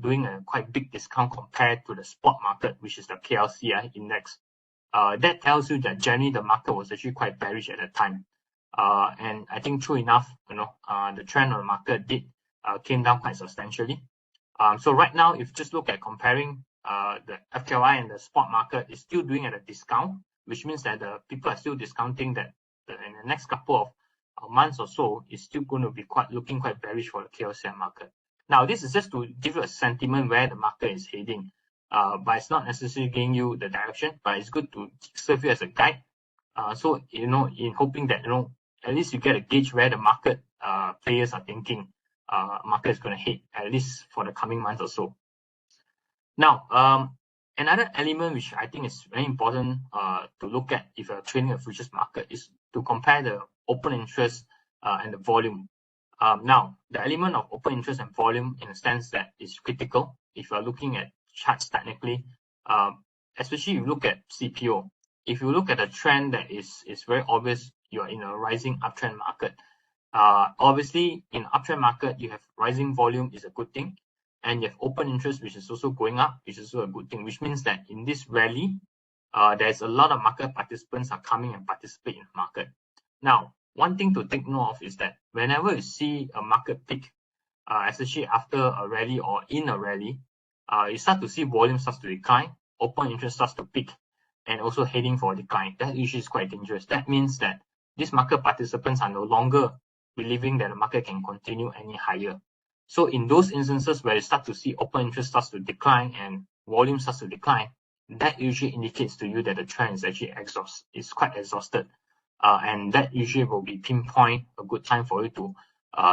doing a quite big discount compared to the spot market, which is the KLCI index. That tells you that generally the market was actually quite bearish at that time. And I think true enough, the trend of the market came down quite substantially. So right now, if you just look at comparing the FKLI and the spot market, is still doing at a discount, which means that the people are still discounting that in the next couple of months or so, is still going to be looking quite bearish for the KLCI market. Now, this is just to give you a sentiment where the market is heading, but it's not necessarily giving you the direction, but it's good to serve you as a guide. So, in hoping that, at least you get a gauge where the market players are thinking market is going to hit, at least for the coming months or so. Now, another element which I think is very important to look at if you're trading a futures market is to compare the open interest and the volume. Now, the element of open interest and volume, in a sense, that is critical if you're looking at charts technically, especially if you look at CPO. If you look at a trend that is very obvious, you're in a rising uptrend market. Obviously, in uptrend market, you have rising volume is a good thing, and you have open interest, which is also going up, which is also a good thing, which means that in this rally, there's a lot of market participants are coming and participate in the market. Now, one thing to take note of is that whenever you see a market peak, especially after a rally or in a rally, you start to see volume starts to decline, open interest starts to peak, and also heading for a decline. That usually is quite dangerous. That means that these market participants are no longer believing that the market can continue any higher. So in those instances where you start to see open interest starts to decline and volume starts to decline, that usually indicates to you that the trend is actually quite exhausted. And that usually will be pinpoint a good time for you to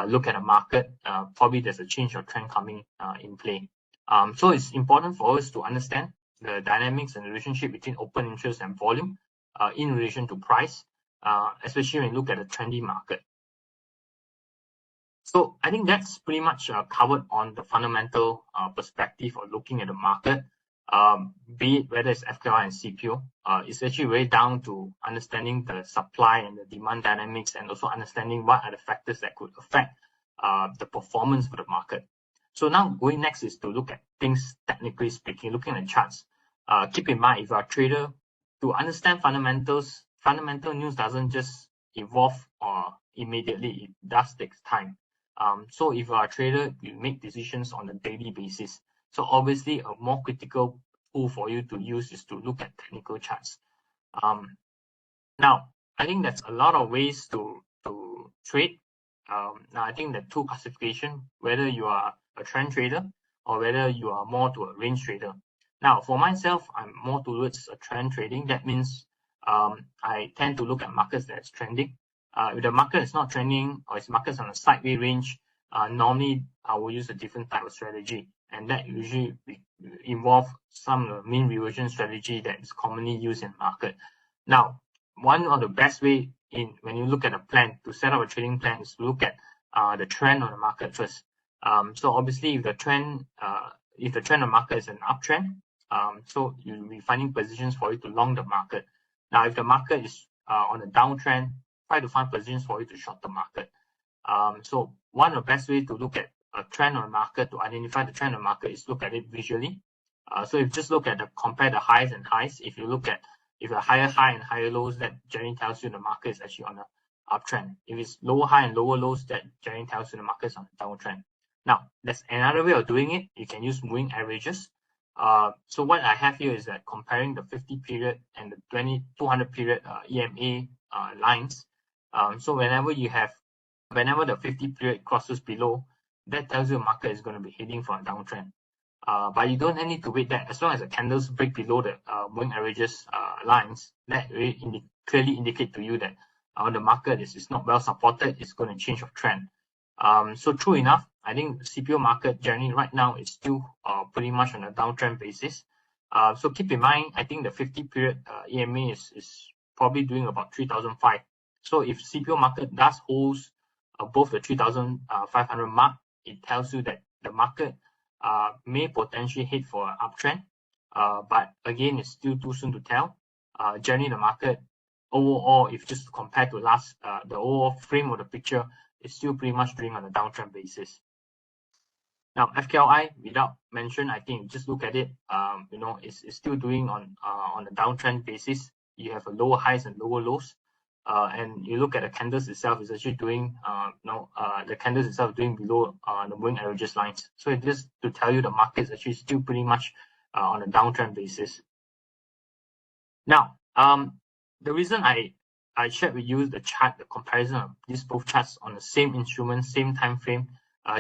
look at the market. Probably there's a change of trend coming in play. So it's important for us to understand the dynamics and the relationship between open interest and volume in relation to price, especially when you look at a trendy market. So I think that's pretty much covered on the fundamental perspective of looking at the market, be it whether it's FKLI and CPO. It's actually very down to understanding the supply and the demand dynamics, and also understanding what are the factors that could affect the performance for the market. So now going next is to look at things technically speaking, looking at charts. Keep in mind, if you are a trader, to understand fundamentals, fundamental news doesn't just evolve immediately. It does take time. So if you are a trader, you make decisions on a daily basis. So obviously, a more critical tool for you to use is to look at technical charts. Now, I think that's a lot of ways to trade. Now, I think the two classification, whether you are a trend trader or whether you are more to a range trader. Now, for myself, I'm more towards a trend trading. That means I tend to look at markets that's trending. If the market is not trending or its market's on a sideways range, normally I will use a different type of strategy, and that usually involve some mean reversion strategy that is commonly used in market. Now, one of the best way when you look at a plan to set up a trading plan is to look at the trend on the market first. So obviously, if the trend of the market is an uptrend, so you'll be finding positions for you to long the market. Now, if the market is on a downtrend, try to find positions for you to short the market. So one of the best ways to look at a trend on the market, to identify the trend on the market, is look at it visually. So if you just look at compare the highs and highs, if you higher high and higher lows, that generally tells you the market is actually on an uptrend. If it's lower high and lower lows, that generally tells you the market is on a downtrend. Now, there's another way of doing it. You can use moving averages. So what I have here is that comparing the 50 period and the 200 period EMA lines. So whenever the 50 period crosses below, that tells you the market is going to be heading for a downtrend. But you don't need to wait that. As long as the candles break below the moving averages lines, that really clearly indicate to you that the market is not well supported. It's going to change of trend. So true enough, I think the CPO market generally right now is still pretty much on a downtrend basis. So keep in mind, I think the 50 period EMA is probably doing about 3,005. So if CPO market does holds above the 3,500 mark, it tells you that the market may potentially head for an uptrend. But again, it's still too soon to tell. Generally, the market overall, if just compare to the overall frame of the picture, is still pretty much doing on a downtrend basis. Now, FKLI, without mention, I think just look at it. It's still doing on a downtrend basis. You have a lower highs and lower lows. And you look at the candles itself, is actually doing the candles itself doing below the moving averages lines. So it just to tell you the market is actually still pretty much on a downtrend basis. Now, the reason I shared with you the chart, the comparison of these both charts on the same instrument, same time frame,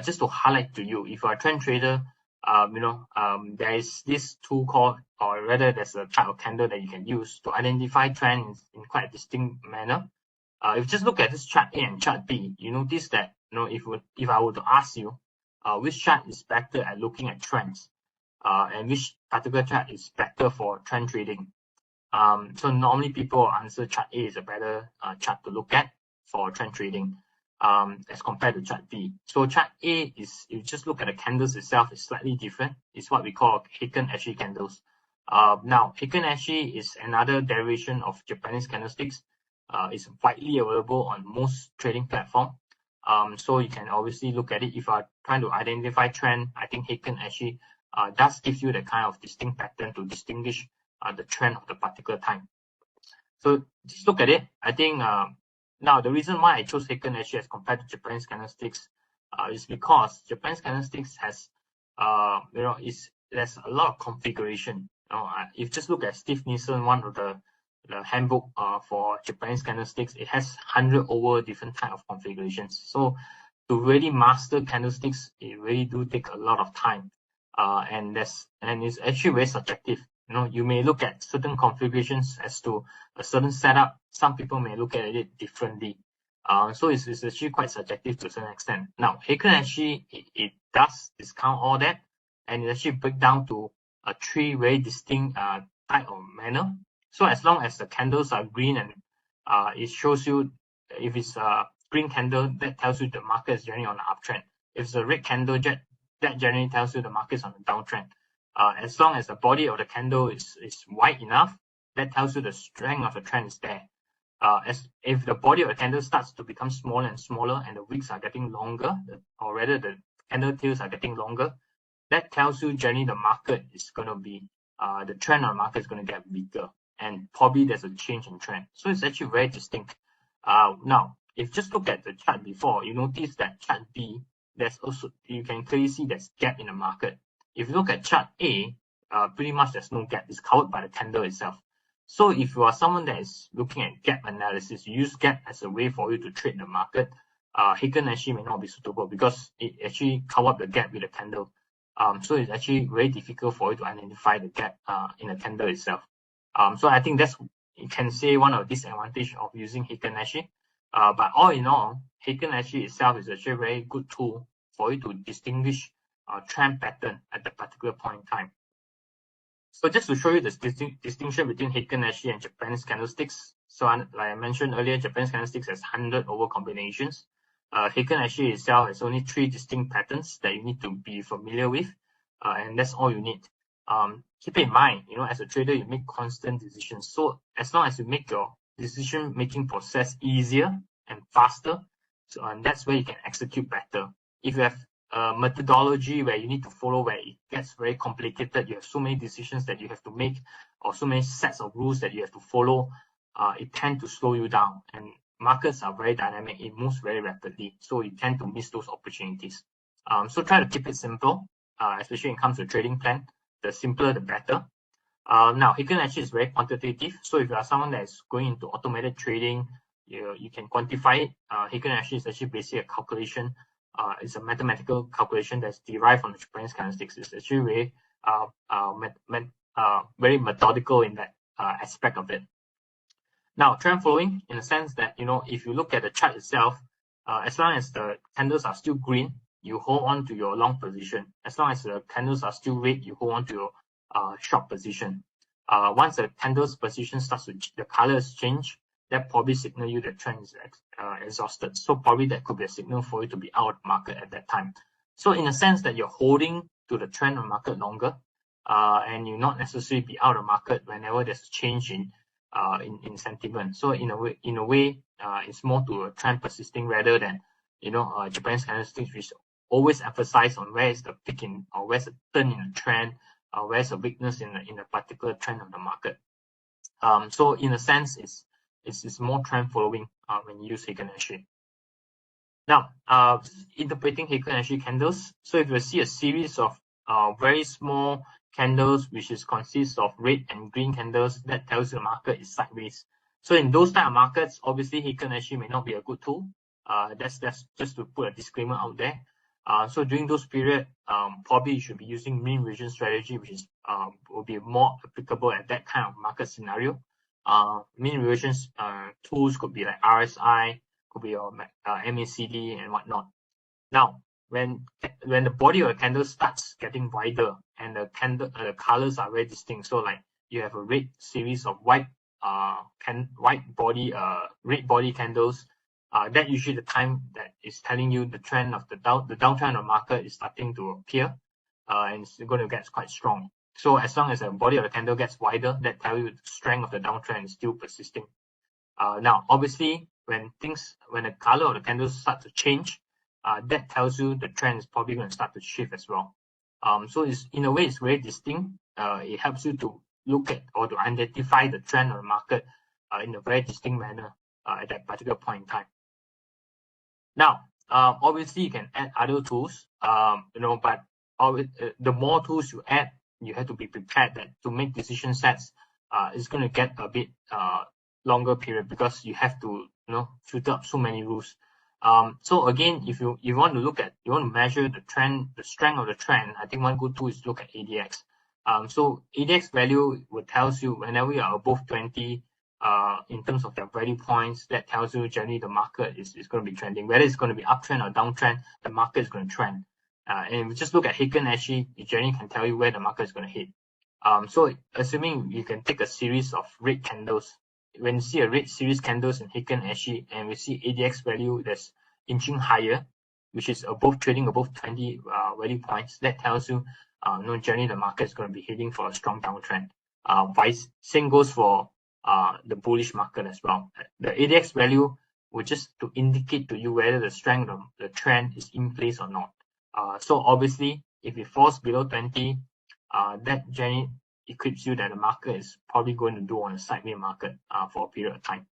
just to highlight to you, if you're a trend trader, there is this tool called, or rather there's a type of candle that you can use to identify trends in quite a distinct manner. If you just look at this chart A and chart B, you notice that, if I were to ask you, which chart is better at looking at trends, and which particular chart is better for trend trading. So normally people will answer chart A is a better chart to look at for trend trading, as compared to chart B. So chart A is, you just look at the candles itself, is slightly different. It's what we call Heiken Ashi candles. Now, Heiken Ashi is another derivation of Japanese candlesticks. It's widely available on most trading platforms. So you can obviously look at it. If you are trying to identify trend, I think Heiken Ashi does give you the kind of distinct pattern to distinguish the trend of the particular time. So just look at it. I think now the reason why I chose Heiken Ashi as compared to Japanese candlesticks is because Japanese candlesticks has there's a lot of configuration. If you just look at Steve Nielsen, one of the handbook for Japanese candlesticks, it has 100 over different type of configurations. So to really master candlesticks, it really do take a lot of time, and it's actually very subjective. You may look at certain configurations as to a certain setup. Some people may look at it differently. So it's actually quite subjective to a certain extent. Now, Heiken Ashi, it does discount all that, and it actually break down to three very distinct type of manner. So as long as the candles are green and it shows you, if it's a green candle, that tells you the market is generally on an uptrend. If it's a red candle, that generally tells you the market is on a downtrend. As long as the body of the candle is wide enough, that tells you the strength of the trend is there. As if the body of the candle starts to become smaller and smaller and the wicks are getting longer, or rather the candle tails are getting longer, that tells you generally the market is going to be, the trend of the market is going to get weaker, and probably there's a change in trend. So it's actually very distinct. Now, if you just look at the chart before, you notice that chart B, there's also, you can clearly see there's gap in the market. If you look at chart A, pretty much there's no gap. It's covered by the candle itself. So if you are someone that is looking at gap analysis, you use gap as a way for you to trade the market, Heiken Ashi may not be suitable because it actually covers the gap with the candle. So it's actually very difficult for you to identify the gap in the candle itself. So I think that's, you can say, one of the disadvantages of using Heiken Ashi. But all in all, Heiken Ashi itself is actually a very good tool for you to distinguish trend pattern at that particular point in time. So just to show you the distinction between Heiken Ashi and Japanese candlesticks. So like I mentioned earlier, Japanese candlesticks has 100 over combinations. Heiken Ashi itself has only 3 distinct patterns that you need to be familiar with, and that's all you need. Keep in mind, as a trader, you make constant decisions. So as long as you make your decision-making process easier and faster, and that's where you can execute better. If you have a methodology where you need to follow, where it gets very complicated, you have so many decisions that you have to make, or so many sets of rules that you have to follow, it tends to slow you down. And markets are very dynamic, it moves very rapidly, so you tend to miss those opportunities. So try to keep it simple, especially when it comes to trading plan. The simpler, the better. Now, Heiken Ashi is very quantitative. So if you are someone that is going into automated trading, you can quantify it. Heiken Ashi is actually basically a calculation. It's a mathematical calculation that's derived from the Japanese candlesticks. It's actually very methodical in that aspect of it. Now, trend following, in the sense that, if you look at the chart itself, as long as the candles are still green, you hold on to your long position. As long as the candles are still red, you hold on to your short position. Once the candle's position starts to, the colors change, that probably signal you the trend is exhausted. So probably that could be a signal for you to be out of market at that time. So in a sense that you're holding to the trend of market longer, and you not necessarily be out of market whenever there's a change in sentiment. So in a way, it's more to a trend persisting rather than Japanese candlesticks, which always emphasize on where is the peak in, or where's the turn in the trend, or where's the weakness in a particular trend of the market. So in a sense, it's more trend following when you use Heiken Ashi. Now, interpreting Heiken Ashi candles. So if you see a series of very small candles, which consists of red and green candles, that tells you the market is sideways. So in those type of markets, obviously Heiken Ashi may not be a good tool. That's just to put a disclaimer out there. So during those period, probably you should be using mean reversion strategy, which is will be more applicable at that kind of market scenario. Mean reversion tools could be like RSI, could be your MACD and whatnot. Now, when the body of the candle starts getting wider and the colors are very distinct, so like you have a red series of red body candles, that usually the time that is telling you the trend of the downtrend of the market is starting to appear, and it's going to get quite strong. So as long as the body of the candle gets wider, that tells you the strength of the downtrend is still persisting. Now, obviously, when the color of the candles start to change, that tells you the trend is probably going to start to shift as well. So it's, in a way, it's very distinct. It helps you to look at or to identify the trend of the market in a very distinct manner at that particular point in time. Now, obviously, you can add other tools, but the more tools you add, you have to be prepared that to make decision sets, it's going to get a bit longer period because you have to filter up so many rules. So again, if you want to measure the trend, the strength of the trend, I think one good tool is to look at ADX. So ADX value will tells you whenever you are above 20 in terms of their value points, that tells you generally the market is going to be trending. Whether it's going to be uptrend or downtrend, the market is going to trend. And if you just look at Heiken Ashi, it generally can tell you where the market is going to hit. So assuming you can take a series of red candles, when you see a red series candles in Heiken Ashi and we see ADX value that's inching higher, which is trading above 20 value points, that tells you generally the market is going to be heading for a strong downtrend. Same goes for the bullish market as well. The ADX value will just to indicate to you whether the strength of the trend is in place or not. So obviously, if it falls below 20, that generally equips you that the market is probably going to do on a sideways market for a period of time.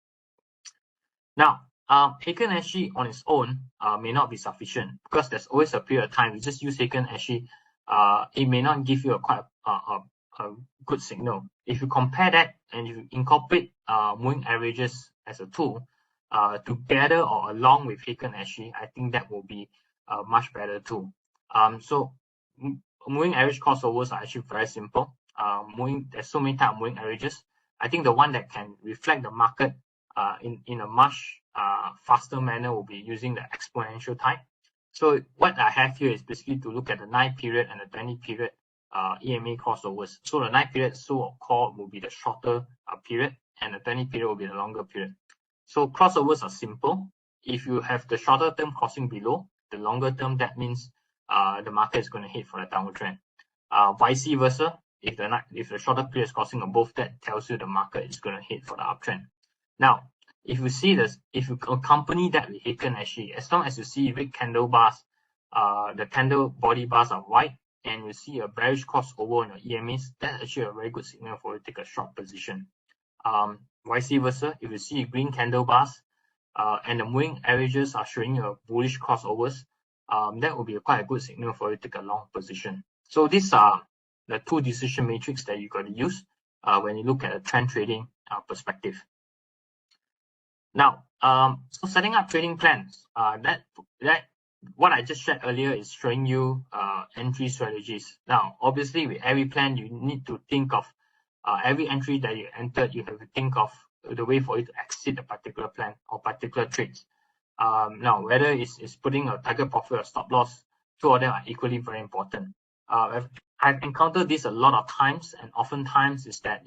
Now, Heiken Ashi on its own may not be sufficient because there's always a period of time. You just use Heiken Ashi, it may not give you a good signal. If you compare that and if you incorporate moving averages as a tool together or along with Heiken Ashi, I think that will be a much better tool. So moving average crossovers are actually very simple. There's so many types of moving averages. I think the one that can reflect the market in a much faster manner will be using the exponential type. So what I have here is basically to look at the 9 period and the 20 period EMA crossovers. So the 9 period so-called will be the shorter period and the 20 period will be the longer period. So crossovers are simple. If you have the shorter term crossing below, the longer term, that means the market is going to hit for the downward trend. Vice versa, if the shorter period is crossing above, that tells you the market is going to hit for the uptrend. Now, if you see this, if you accompany that with Heiken Ashi, as long as you see red candle bars, the candle body bars are white, and you see a bearish crossover on your EMAs, that's actually a very good signal for you to take a short position. Vice versa, if you see green candle bars and the moving averages are showing you a bullish crossovers, that will be quite a good signal for you to take a long position. So these are the two decision matrix that you're going to use when you look at a trend trading perspective. Now, so setting up trading plans, that what I just shared earlier is showing you entry strategies. Now, obviously, with every plan, you need to think of every entry that you entered, you have to think of the way for you to exit a particular plan or particular trades. Now, whether it's putting a target profit or stop loss, two of them are equally very important. I've encountered this a lot of times, and oftentimes is that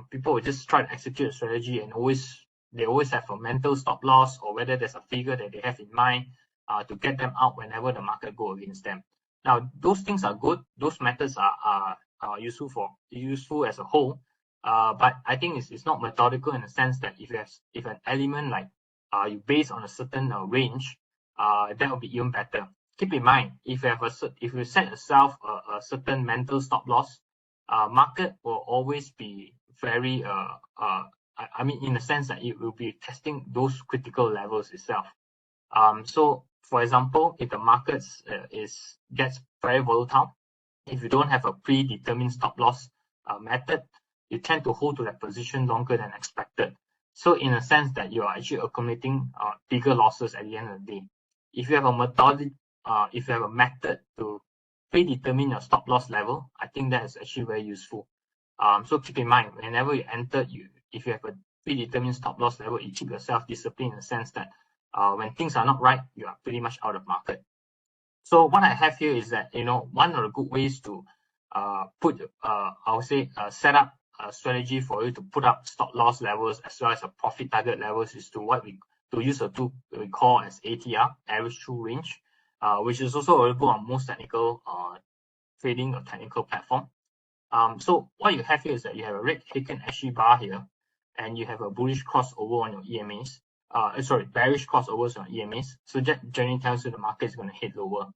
people will just try to execute a strategy and they always have a mental stop loss, or whether there's a figure that they have in mind to get them out whenever the market go against them. Now, those things are good. Those methods are useful as a whole, but I think it's not methodical in the sense that if an element like you base on a certain range, that will be even better. Keep in mind, if you set yourself a certain mental stop loss, market will always be very in the sense that it will be testing those critical levels itself. So, for example, if the market gets very volatile, if you don't have a predetermined stop loss method, you tend to hold to that position longer than expected. So, in a sense that you are actually accumulating bigger losses at the end of the day. If you have a if you have a method to predetermine your stop loss level, I think that is actually very useful. So keep in mind, whenever you enter, if you have a predetermined stop loss level, you keep yourself disciplined in the sense that when things are not right, you are pretty much out of market. So what I have here is that, one of the good ways to set up a strategy for you to put up stop loss levels as well as a profit target levels is to use a tool we call as ATR, average true range, which is also available on most technical trading or technical platform. So what you have here is that you have a red Heiken Ashi bar here, and you have a bullish crossover on your EMAs. Bearish crossovers on EMAs. So that generally tells you the market is going to head lower.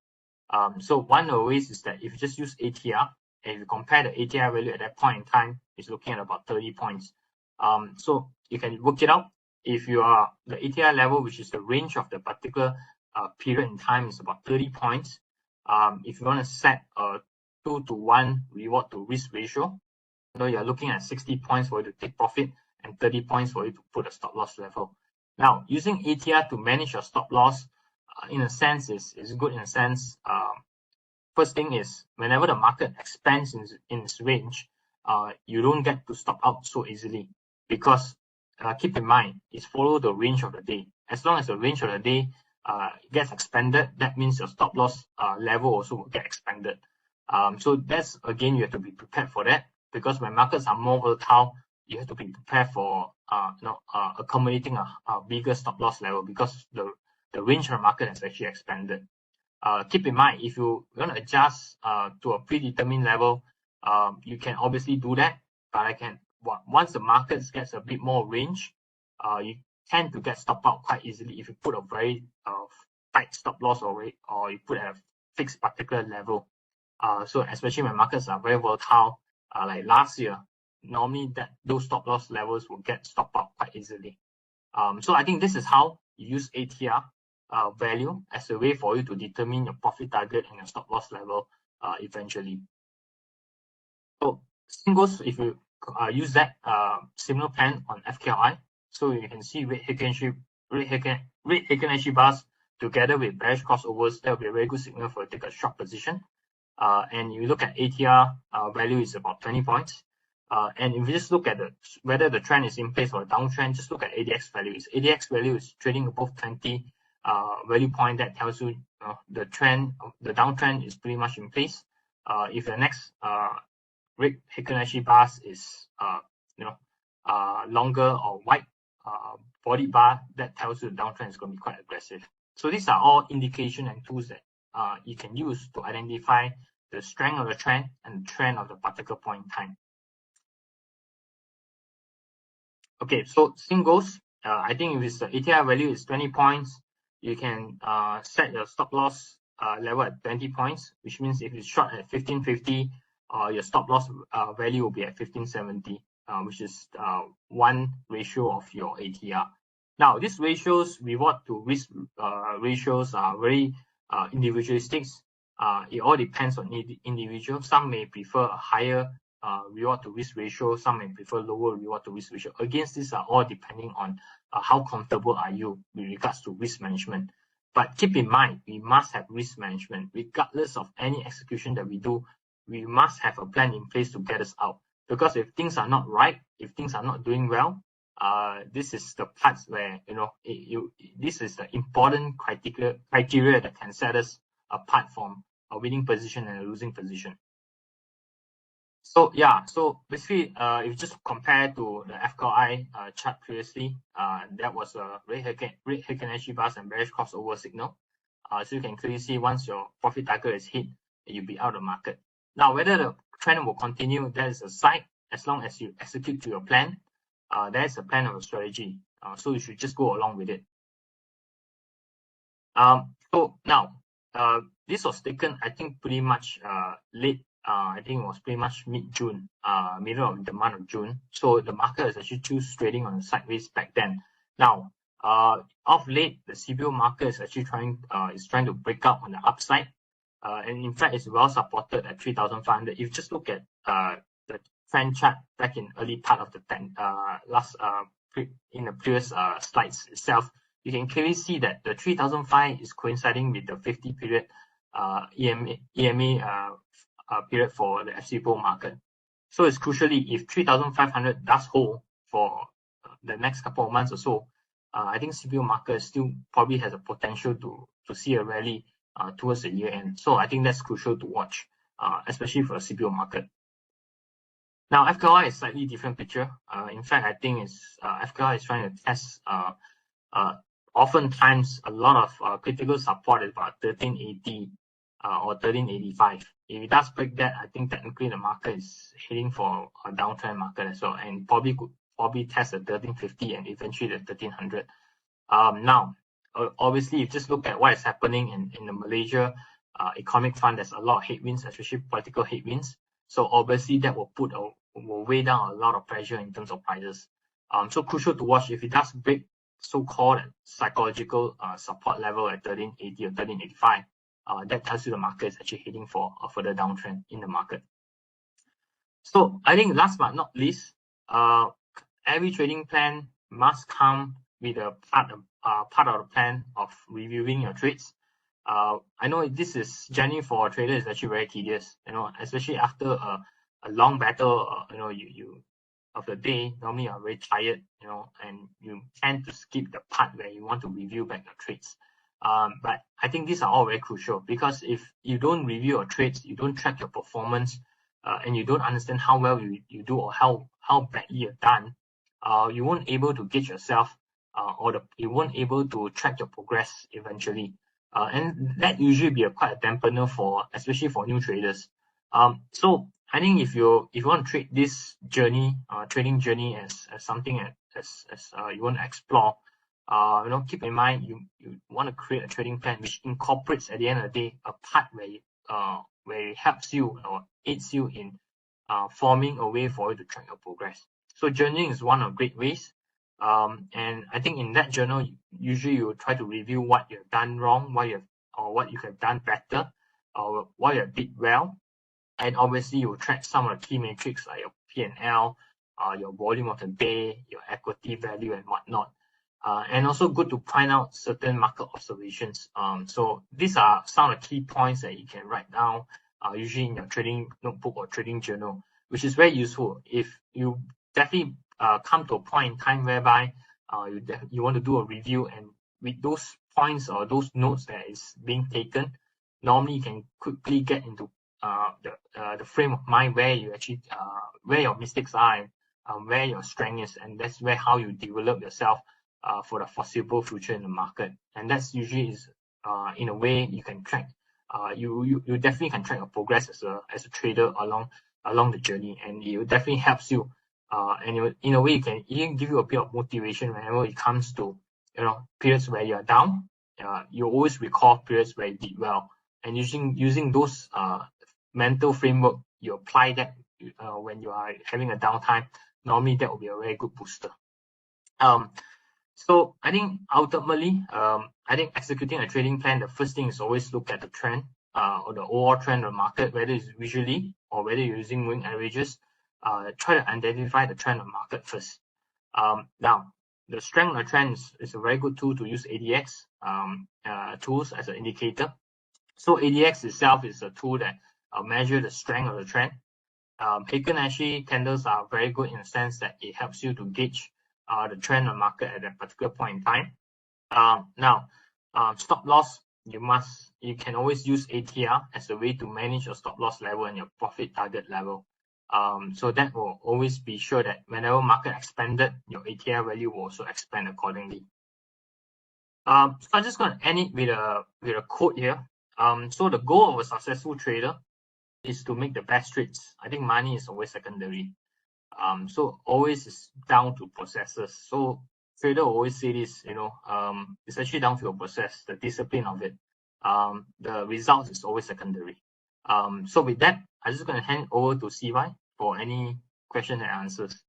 So one of the ways is that if you just use ATR, and if you compare the ATR value at that point in time, it's looking at about 30 points. So you can work it out. If you are the ATR level, which is the range of the particular period in time, is about 30 points. If you want to set a 2-to-1 reward to risk ratio, you're looking at 60 points for you to take profit and 30 points for you to put a stop loss level. Now, using ATR to manage your stop loss, in a sense, is good in a sense. First thing is, whenever the market expands in its range, you don't get to stop out so easily, because keep in mind, it's follow the range of the day. As long as the range of the day gets expanded, that means your stop loss level also will get expanded. So that's, again, you have to be prepared for that, because when markets are more volatile, you have to be prepared for accommodating a bigger stop loss level, because the range of the market has actually expanded. Keep in mind, if you want to adjust to a predetermined level, you can obviously do that, but once the market gets a bit more range, you tend to get stopped out quite easily if you put a very tight stop loss or you put at a fixed particular level. So especially when markets are very volatile, like last year, normally those stop loss levels will get stopped out quite easily. So I think this is how you use ATR value as a way for you to determine your profit target and your stop loss level eventually. So same goes if you use that similar plan on FKLI. So you can see red Heiken Ashi bars together with bearish crossovers. That will be a very good signal for you to take a short position. And you look at ATR value is about 20 points. And if you just look at whether the trend is in place or a downtrend, just look at ADX value. If ADX value is trading above 20 value point, that tells you the downtrend is pretty much in place. If the next red Heiken Ashi bars is longer or white body bar, that tells you the downtrend is going to be quite aggressive. So these are all indication and tools that you can use to identify the strength of the trend and the trend of the particular point in time. Okay, so same goes. I think if it's the ATR value is 20 points, you can set your stop loss level at 20 points, which means if it's short at 1550, your stop loss value will be at 1570, which is 1 ratio of your ATR. Now, these ratios, reward to risk ratios, are very individualistic. It all depends on individual. Some may prefer a higher reward to risk ratio, some may prefer lower reward to risk ratio. Again, these are all depending on how comfortable are you with regards to risk management. But keep in mind, we must have risk management. Regardless of any execution that we do, we must have a plan in place to get us out. Because if things are not right, if things are not doing well, this is the parts where this is the important criteria that can set us apart from a winning position and a losing position. So yeah, so basically, if you just compare to the FKLI chart previously, that was a red Heiken Ashi bars and bearish crossover signal. So you can clearly see once your profit target is hit, you'll be out of the market. Now, whether the trend will continue, that is a side. As long as you execute to your plan, that is a plan of a strategy. So you should just go along with it. So now, this was taken, I think, pretty much late. I think it was pretty much mid-June, middle of the month of June. So the market is actually trading on the sideways back then. Now, of late, the CPO market is actually trying to break out on the upside, and in fact, it's well supported at 3,500. If you just look at the trend chart back in early part of the in the previous slides itself, you can clearly see that the 3005 is coinciding with the 50 period EMA period for the FCPO market. So it's crucially, if 3,500 does hold for the next couple of months or so, I think CPO market still probably has a potential to see a rally towards the year end. So I think that's crucial to watch, especially for the CPO market. Now, FKLI is slightly different picture. In fact, I think FKLI is trying to test oftentimes a lot of critical support is about 1380 or 1385. If it does break that, I think technically the market is heading for a downtrend market as well, and probably could test the 1350 and eventually the 1300. Now, obviously, if you just look at what is happening in the Malaysia economic fund, there's a lot of headwinds, especially political headwinds. So obviously that will weigh down a lot of pressure in terms of prices. So crucial to watch if it does break so-called psychological support level at 1380 or 1385. That tells you the market is actually heading for a further downtrend in the market. So I think last but not least, every trading plan must come with a part of the plan of reviewing your trades. I know this journey for a trader is actually very tedious, especially after a long battle, of the day. Normally you're very tired, and you tend to skip the part where you want to review back your trades. But I think these are all very crucial, because if you don't review your trades, you don't track your performance, and you don't understand how well you do or how badly you're done, you won't able to gauge yourself, you won't able to track your progress eventually. And that usually be quite a dampener especially for new traders. So I think if you want to treat this journey, trading journey as something as you want to explore, keep in mind you want to create a trading plan which incorporates at the end of the day a part where it helps you or aids you in forming a way for you to track your progress. So journaling is one of great ways. And I think in that journal, usually you try to review what you've done wrong, what you have done better, or what you did well. And obviously you track some of the key metrics like your P&L, your volume of the day, your equity value and whatnot. And also good to point out certain market observations. So these are some of the key points that you can write down, usually in your trading notebook or trading journal, which is very useful. If you definitely come to a point in time whereby you want to do a review, and with those points or those notes that is being taken, normally you can quickly get into the frame of mind where you actually where your mistakes are, and where your strength is, and that's how you develop yourself for the foreseeable future in the market. And that's usually in a way you can track. You definitely can track your progress as a trader along the journey, and it definitely helps you. And in a way, it can even give you a bit of motivation whenever it comes to periods where you are down. You always recall periods where you did well, and using those mental framework, you apply that when you are having a downtime. Normally, that will be a very good booster. So I think ultimately, I think executing a trading plan, the first thing is always look at the trend or the overall trend of the market, whether it's visually or whether you're using moving averages. Try to identify the trend of the market first. Now, the strength of the trend is a very good tool to use ADX tools as an indicator. So ADX itself is a tool that measure the strength of the trend. Heiken Ashi candles are very good in the sense that it helps you to gauge the trend of the market at a particular point in time. Now, stop loss, you can always use ATR as a way to manage your stop loss level and your profit target level. So that will always be sure that whenever market expanded, your ATR value will also expand accordingly. So I'm just going to end it with a quote here. So the goal of a successful trader is to make the best trades. I think money is always secondary. So always is down to processes. So trader always say this, it's actually down to your process, the discipline of it. The results is always secondary. So with that, I'm just going to hand over to CY for any question and answers.